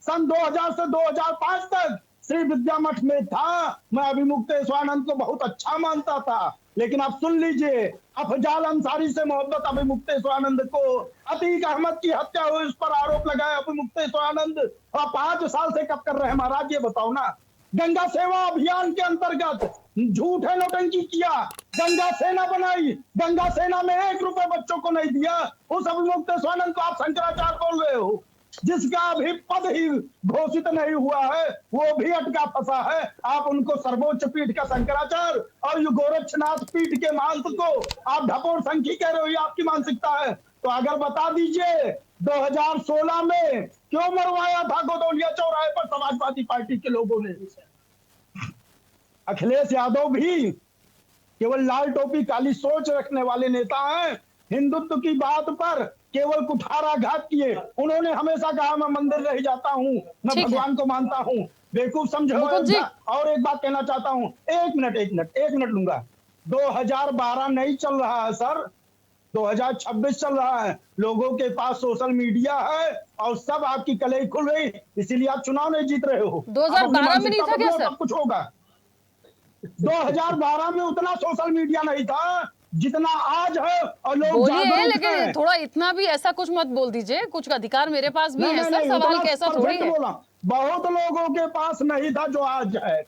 सन 2000 से 2005 तक श्री विद्या मठ में था। मैं अभी मुक्तेश्वरानंद को बहुत अच्छा मानता था, लेकिन आप सुन लीजिए, अफजाल अंसारी से मोहब्बत अभी मुक्तेश्वरानंद को, अतीक अहमद की हत्या हुई उस पर आरोप लगाया अभी मुक्तेश्वरानंद, और 5 साल से कब कर रहे हैं महाराज ये बताओ ना? गंगा सेवा अभियान के अंतर्गत झूठे नोटंकी किया, गंगा सेना बनाई, गंगा सेना में 1 रुपए बच्चों को नहीं दिया, उस अभी मुक्तेश्वरानंद को आप शंकराचार्य बोल रहे हो, जिसका अभी पद ही घोषित नहीं हुआ है, वो भी अटका फंसा है। आप उनको सर्वोच्च पीठ का शंकराचार्य और गोरक्षनाथ पीठ के महंत को आप ढपोर संखी कह रहे हो, ये आपकी मानसिकता है। तो अगर बता दीजिए 2016 में क्यों मरवाया था गोदौलिया चौराहे पर समाजवादी पार्टी के लोगों ने? अखिलेश यादव भी केवल लाल टोपी काली सोच रखने वाले नेता हैं, हिंदुत्व की बात पर केवल कुठाराघात किए। उन्होंने हमेशा कहा मैं मंदिर रह जाता हूँ, मैं भगवान को मानता हूँ, बेवकूफ समझो। और एक बात कहना चाहता हूँ, एक मिनट लूंगा। 2012 नहीं चल रहा है सर, 2026 चल रहा है। लोगों के पास सोशल मीडिया है और सब आपकी कलई खुल रही, इसीलिए आप चुनाव नहीं जीत रहे हो। 2012 में नहीं था क्या सर? सब कुछ होगा। 2012 में उतना सोशल मीडिया नहीं था जितना आज है, और लोग बोलिए, लेकिन थोड़ा इतना भी ऐसा कुछ मत बोल दीजिए, कुछ अधिकार मेरे पास भी है सर, सवाल कैसा थोड़ी है। बहुत लोगों के पास नहीं था जो आज है,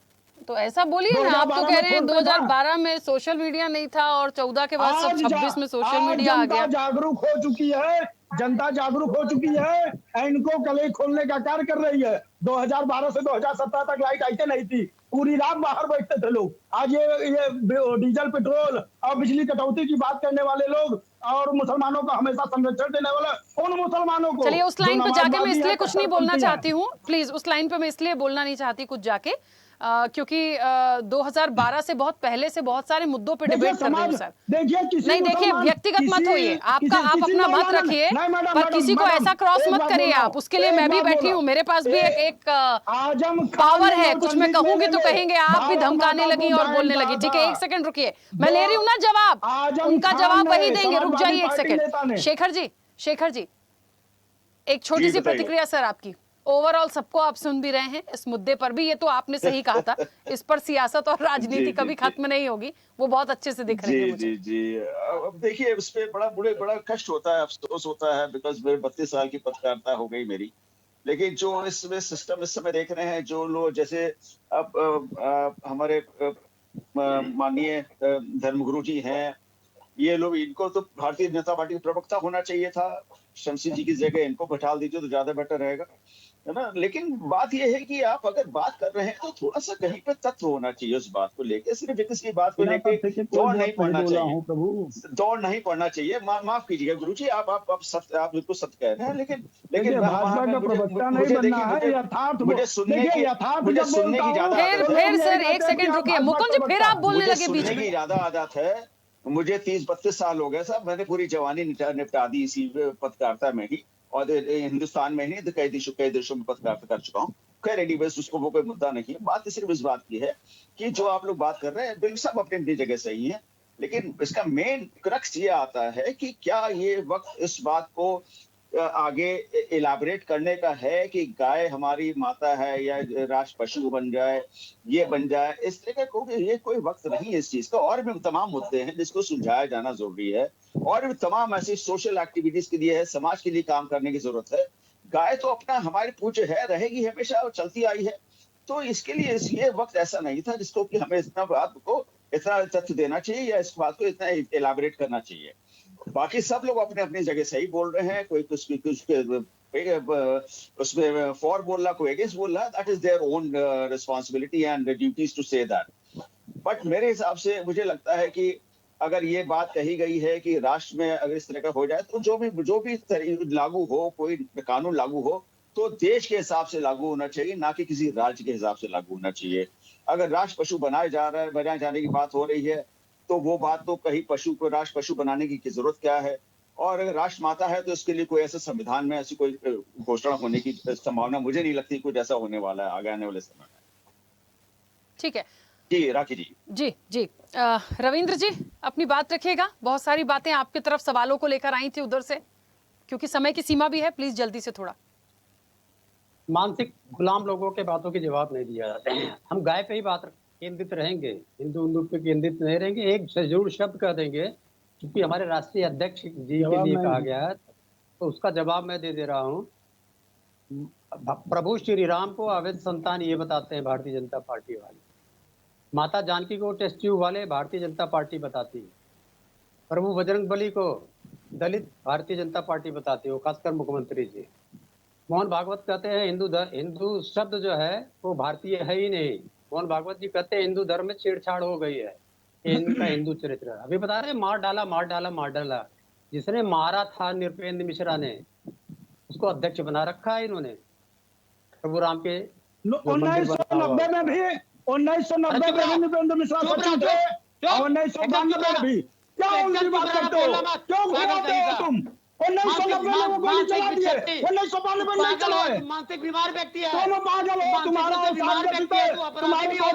तो ऐसा बोलिए ना। आप तो कह रहे हैं 2012 में सोशल मीडिया नहीं था और 14 के बाद सब 26 में सोशल मीडिया आ गया। जागरूक हो चुकी है, जनता जागरूक हो चुकी है, इनको कले खोलने का कार्य कर रही है। 2012 से 2017 तक लाइट आई नहीं थी, पूरी रात बाहर बैठते थे लोग। आज ये डीजल पेट्रोल और बिजली कटौती की बात करने वाले लोग और मुसलमानों को हमेशा संरक्षण देने वाले उन मुसलमानों को। चलिए उस लाइन पे जाके मैं इसलिए कुछ नहीं बोलना चाहती हूँ, प्लीज उस लाइन पे मैं इसलिए बोलना नहीं चाहती कुछ जाके। क्योंकि 2012 से बहुत पहले से बहुत सारे मुद्दों पे डिबेट कर रहे हैं सर। देखिए व्यक्तिगत मत होइए, आप अपना मत रखिए, पर किसी को ऐसा क्रॉस मत करिए आप। उसके लिए मैं भी बैठी हूँ, मेरे पास भी एक पावर है, कुछ मैं कहूंगी तो कहेंगे आप भी धमकाने लगी और बोलने लगी। ठीक है, 1 सेकंड रुकिए, मैं ले रही हूँ ना जवाब, उनका जवाब वही देंगे। रुक जाइए 1 सेकंड। शेखर जी एक छोटी सी प्रतिक्रिया सर आपकी। ओवरऑल सबको आप सुन भी रहे हैं इस मुद्दे पर भी, ये तो आपने सही कहा था, इस पर सियासत और राजनीति कभी खत्म नहीं होगी, वो बहुत अच्छे से दिख रही है मुझे। जी। अब देखिए उस पे बड़ा कष्ट होता है, अफसोस होता है, बिकॉज मेरे 32 साल की पत्रकारिता हो गई मेरी। लेकिन जो इसमें सिस्टम इस समय देख रहे हैं, जो लोग जैसे अब हमारे माननीय धर्मगुरु जी हैं, ये लोग, इनको तो भारतीय जनता पार्टी का प्रवक्ता होना चाहिए था। शमशी जी की जगह इनको बैठा दीजिए तो ज्यादा बेटर रहेगा, है ना। लेकिन बात यह है कि आप अगर बात कर रहे हैं तो थोड़ा सा कहीं पे तथ्य होना चाहिए उस बात को लेके, सिर्फ किसी बात को लेके दौड़ नहीं पड़ना चाहिए, दौड़ नहीं पड़ना चाहिए। माफ कीजिएगा गुरुजी, आप बिल्कुल सत्य कह रहे हैं, लेकिन मुझे सुनने की ज्यादा, फिर सर 1 सेकंड रुकिए, मुकुंद जी फिर आप बोलने लगे बीच में। ज्यादा आदत है, मुझे 30-32 साल हो गए साहब, मैंने पूरी जवानी निपटा दी इसी पत्रकारिता में ही, और हिंदुस्तान में ही कई देशों में पत्रकारिता कर चुका हूँ। खैर एनीवेज, उसको वो कोई मुद्दा नहीं है। बात सिर्फ इस बात की है कि जो आप लोग बात कर रहे हैं बिल्कुल सब अपनी अपनी जगह सही है, लेकिन इसका मेन क्रक्स ये आता है कि क्या ये वक्त इस बात को आगे इलाबरेट करने का है कि गाय हमारी माता है या राष्ट्र पशु बन जाए, ये बन जाए, इस तरह का ये कोई वक्त नहीं है इस चीज का। और भी तमाम मुद्दे हैं जिसको सुलझाया जाना जरूरी है, और भी तमाम ऐसी सोशल एक्टिविटीज के लिए है, समाज के लिए काम करने की जरूरत है। गाय तो अपना हमारी पूज्य है, रहेगी हमेशा और चलती आई है, तो इसके लिए ये वक्त ऐसा नहीं था जिसको कि हमें इतना तथ्य देना चाहिए या इस बात को इतना इलाबरेट करना चाहिए। बाकी सब लोग अपने अपनी जगह सही बोल रहे हैं, कोई उसमें फॉर बोल रहा, कोई अगेंस्ट बोल रहा, that is their own responsibility and duties to say that. But मेरे हिसाब से मुझे लगता है कि अगर ये बात कही गई है कि राष्ट्र में अगर इस तरह का हो जाए तो जो भी लागू हो, कोई कानून लागू हो तो देश के हिसाब से लागू होना चाहिए, ना कि किसी राज्य के हिसाब से लागू होना चाहिए। अगर राष्ट्र पशु बनाए जाने की बात हो रही है तो वो बात तो कहीं पशु को राष्ट्र पशु बनाने की जरूरत क्या है, और अगर राष्ट्र माता है तो इसके लिए कोई ऐसा संविधान में ऐसी कोई घोषणा होने की संभावना मुझे नहीं लगती कुछ ऐसा होने वाला है आगे आने वाले समय में। ठीक है जी राखी जी। रविंद्र जी अपनी बात रखिएगा, बहुत सारी बातें आपकी तरफ सवालों को लेकर आई थी उधर से, क्योंकि समय की सीमा भी है, प्लीज जल्दी से थोड़ा। मानसिक गुलाम लोगों के बातों के जवाब नहीं दिया जाता है। हम गाय पे ही बात केंद्रित रहेंगे, हिंदू पे केंद्रित नहीं रहेंगे। एक जरूर शब्द कह देंगे, क्योंकि हमारे राष्ट्रीय अध्यक्ष जी के लिए कहा गया है तो उसका जवाब मैं दे रहा हूँ। प्रभु श्री राम को अवैध संतान ये बताते हैं भारतीय जनता पार्टी वाले, माता जानकी को टेस्ट ट्यूब वाले भारतीय जनता पार्टी बताती है, प्रभु बजरंगबली को दलित भारतीय जनता पार्टी बताती है, वो खासकर मुख्यमंत्री जी। मोहन भागवत कहते हैं हिंदू शब्द जो है वो भारतीय है ही नहीं। मोहन भागवत जी कहते हैं हिंदू धर्म में छेड़छाड़ हो गई है, इनका हिंदू चरित्र। अभी बता रहे मार डाला, जिसने मारा था नृपेंद्र मिश्रा ने, उसको अध्यक्ष बना रखा है इन्होंने। प्रभु राम के 1990 में भी 1990 में नृपेंद्र मिश्रा सचिव थे, 1992 में भी। क्या उनकी बात करते हो, क्यों घुमाते हो तुम? 1990 में वो गोली चला दिए, 1992 में नहीं चलाए। मानसिक बीमार व्यक्ति है, तुम पागल हो, तुम्हारे पास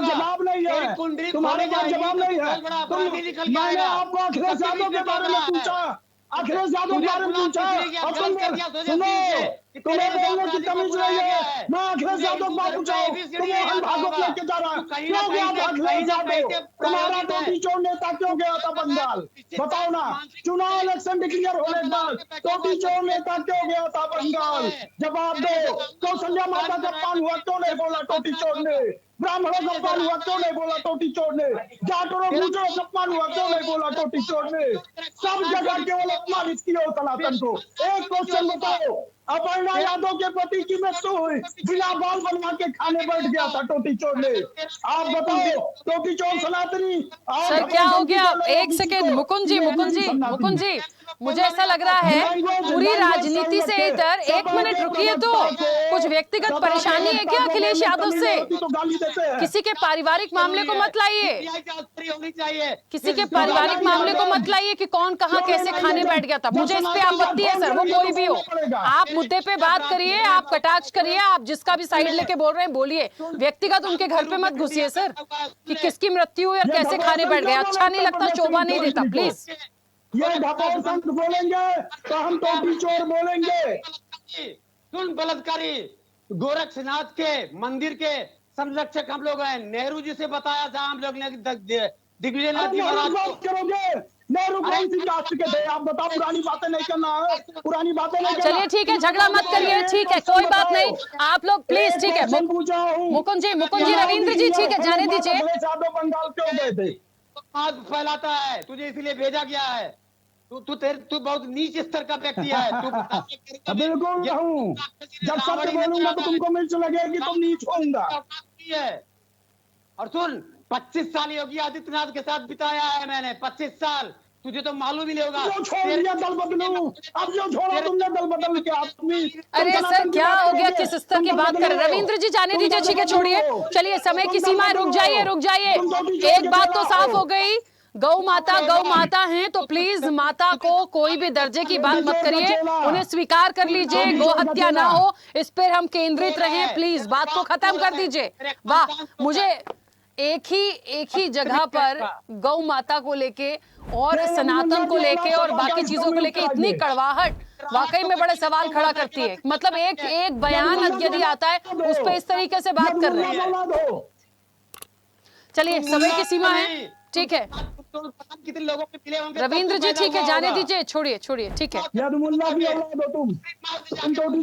जवाब नहीं है, तुम्हारे पास जवाब नहीं है। मैंने आपको अखिलेश यादव के बारे में पूछा, अखिलेश यादव के बारे में पूछा, सुनो तुम्हें बोलने की तमीज नहीं है। मैं अखिलेश यादव को पूछा, तुम मोहन भागवत लेके जा रहा है, क्यों गया था अखिलेश यादव? तुम्हारा टोटी चोर नेता क्यों गया था बंगाल? बताओ ना, चुनाव इलेक्शन डिक्लेयर होने के बाद टोटी चोर नेता क्यों गया था बंगाल? जवाब दो। कौशल्या माता का पान हुआ क्यों नहीं बोला टोटी चोर ने? ब्राह्मणों का पान हुआ क्यों नहीं बोला टोटी चोर ने? जाटों गुजरों का पान हुआ क्यों नहीं बोला टोटी चोर ने? सब जगह केवल अपमानित किया हो सनातन को। एक क्वेश्चन बताओ, अपर्णा यादव के पति की मृत्यु हुई, बिना बाल बनवा के खाने बैठ गया था टोटी चोर ने। आप बताओ, टोटी चोर सनातनी। सर क्या हो गया? एक सेकेंड, मुकुंद जी मुझे ऐसा लग रहा है पूरी राजनीति से इधर, एक मिनट रुकिए, तो कुछ व्यक्तिगत परेशानी है क्या अखिलेश यादव से? किसी के पारिवारिक मामले को मत लाइए, किसी के पारिवारिक मामले को मत लाइए कि कौन कहां कैसे खाने बैठ गया था। मुझे इस पे आपत्ति है सर, वो कोई भी हो, आप मुद्दे पे बात करिए, आप कटाक्ष करिए, आप जिसका भी साइड लेके बोल रहे हैं बोलिए, व्यक्तिगत उनके घर पे मत घुसिए सर कि किसकी मृत्यु हुई और कैसे खाने बैठ गए। अच्छा नहीं लगता, शोभा नहीं देता, प्लीज। ये डपोर संत बोलेंगे तो हम तो चोर बोलेंगे। सुन बलात्कारी, गोरक्षनाथ के मंदिर के संरक्षक हम लोग हैं। नेहरू जी से बताया था हम लोग ने दिग्विजय नाथ जी महाराज करोगे। नेहरू कौन सी कास्ट के थे आप बताओ, पुरानी बातें नहीं करना है, पुरानी बातें नहीं। चलिए ठीक है, झगड़ा मत करिए, ठीक है, कोई बात नहीं, आप लोग प्लीज, ठीक है। मुकुंद जी, रविंद्र जी, ठीक है, जाने दीजिए। बंगाल क्यों गए थे? फैलाता है, तुझे इसीलिए भेजा गया है। तू बहुत नीच स्तर का व्यक्ति है। तू बिल्कुल हूँ, जब सत्य बोलूंगा तो तुमको मिर्च लगेगी, तुम नीच होऊंगा। और सुन, 25 साल योगी आदित्यनाथ के साथ बिताया है मैंने, 25 साल, तुझे तो मालूम ही नहीं होगा। जो छोड़ दिया दल बदलू, अब जो छोड़ा तुमने दल बदल के आदमी। अरे सर क्या हो गया, किस स्तर की बात कर रहे हैं? रविंद्र जी जाने दीजिए, ठीक है, छोड़िए, चलिए, समय की सीमा, रुक जाइए। एक बात तो साफ हो गई, गौ माता हैं तो प्लीज माता को कोई भी दर्जे की बात मत करिए, उन्हें स्वीकार कर लीजिए, गौ हत्या ना हो, इस पर हम केंद्रित रहें, प्लीज बात को खत्म कर दीजिए। वाह, मुझे एक ही जगह पर गौ माता को लेके और सनातन को लेके और बाकी चीजों को लेके इतनी कड़वाहट वाकई में बड़े सवाल खड़ा करती है। मतलब एक बयान यदि आता है उस पर इस तरीके से बात कर रहे हैं। चलिए, समय की सीमा है, ठीक है। कितने लोगों के मिले होंगे? रविंद्र जी ठीक है, जाने दीजिए, छोड़िए, ठीक है।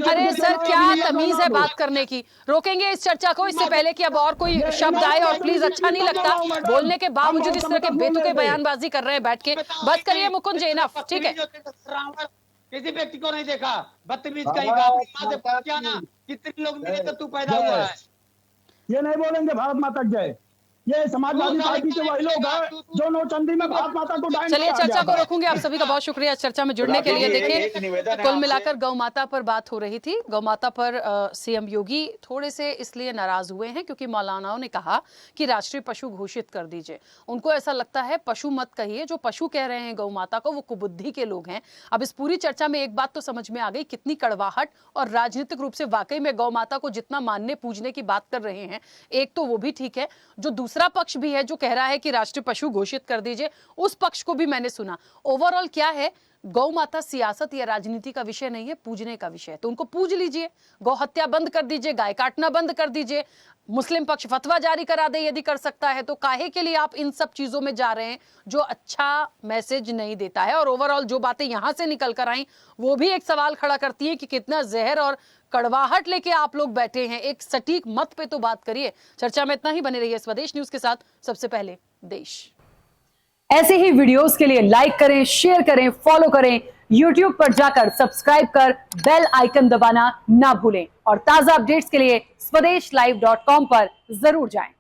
अरे सर क्या तमीज है बात करने की, रोकेंगे इस चर्चा को इससे पहले कि अब और कोई शब्द आए। और प्लीज, अच्छा नहीं लगता बोलने के बावजूद इस तरह के बेतुके बयानबाजी कर रहे हैं बैठ के। बस करिए मुकुंद जी, इनफ, ठीक है। किसी व्यक्ति को नहीं देखा, बदतमीज कहीं कितने लोग मिले तो तू पैदा हुआ है। ये नहीं बोलेंगे भारत माता जय। ये समाजवादी पार्टी के वही लोग हैं जो नौचंदी में भारत माता को डायन। चलिए, चर्चा को रोकूंगे। आप सभी का बहुत शुक्रिया इस चर्चा में जुड़ने के लिए। देखिए, कुल मिलाकर गौ माता पर बात हो रही थी। गौ माता पर सीएम योगी थोड़े से इसलिए नाराज हुए हैं क्योंकि मौलानाओं ने कहा कि राष्ट्रीय पशु घोषित कर दीजिए। उनको ऐसा लगता है पशु मत कहिए, जो पशु कह रहे हैं गौ माता को वो कुबुद्धि के लोग हैं। अब इस पूरी चर्चा में एक बात तो समझ में आ गई, कितनी कड़वाहट और राजनीतिक रूप से वाकई में गौ माता को जितना मानने पूजने की बात कर रहे हैं। एक तो वो भी ठीक है, जो दूसरा पक्ष भी है जो कह रहा है कि राष्ट्रीय पशु घोषित कर दीजिए, उस पक्ष को भी मैंने सुना। ओवरऑल क्या है, गौ माता सियासत या राजनीति का विषय नहीं है, पूजने का विषय है। तो उनको पूज लीजिए, गौ हत्या बंद कर दीजिए, गाय काटना बंद कर दीजिए, मुस्लिम पक्ष फतवा जारी करा दे यदि कर सकता है तो। काहे के लिए आप इन सब चीजों में जा रहे हैं जो अच्छा मैसेज नहीं देता है। और ओवरऑल जो बातें यहां से निकल कर आई वो भी एक सवाल खड़ा करती है कि कितना जहर और कड़वाहट लेके आप लोग बैठे हैं। एक सटीक मत पे तो बात करिए। चर्चा में इतना ही, बने रहिए स्वदेश न्यूज के साथ, सबसे पहले देश। ऐसे ही वीडियोस के लिए लाइक करें, शेयर करें, फॉलो करें, YouTube पर जाकर सब्सक्राइब कर बेल आइकन दबाना ना भूलें। और ताजा अपडेट्स के लिए स्वदेशलाइव.com पर जरूर जाएं।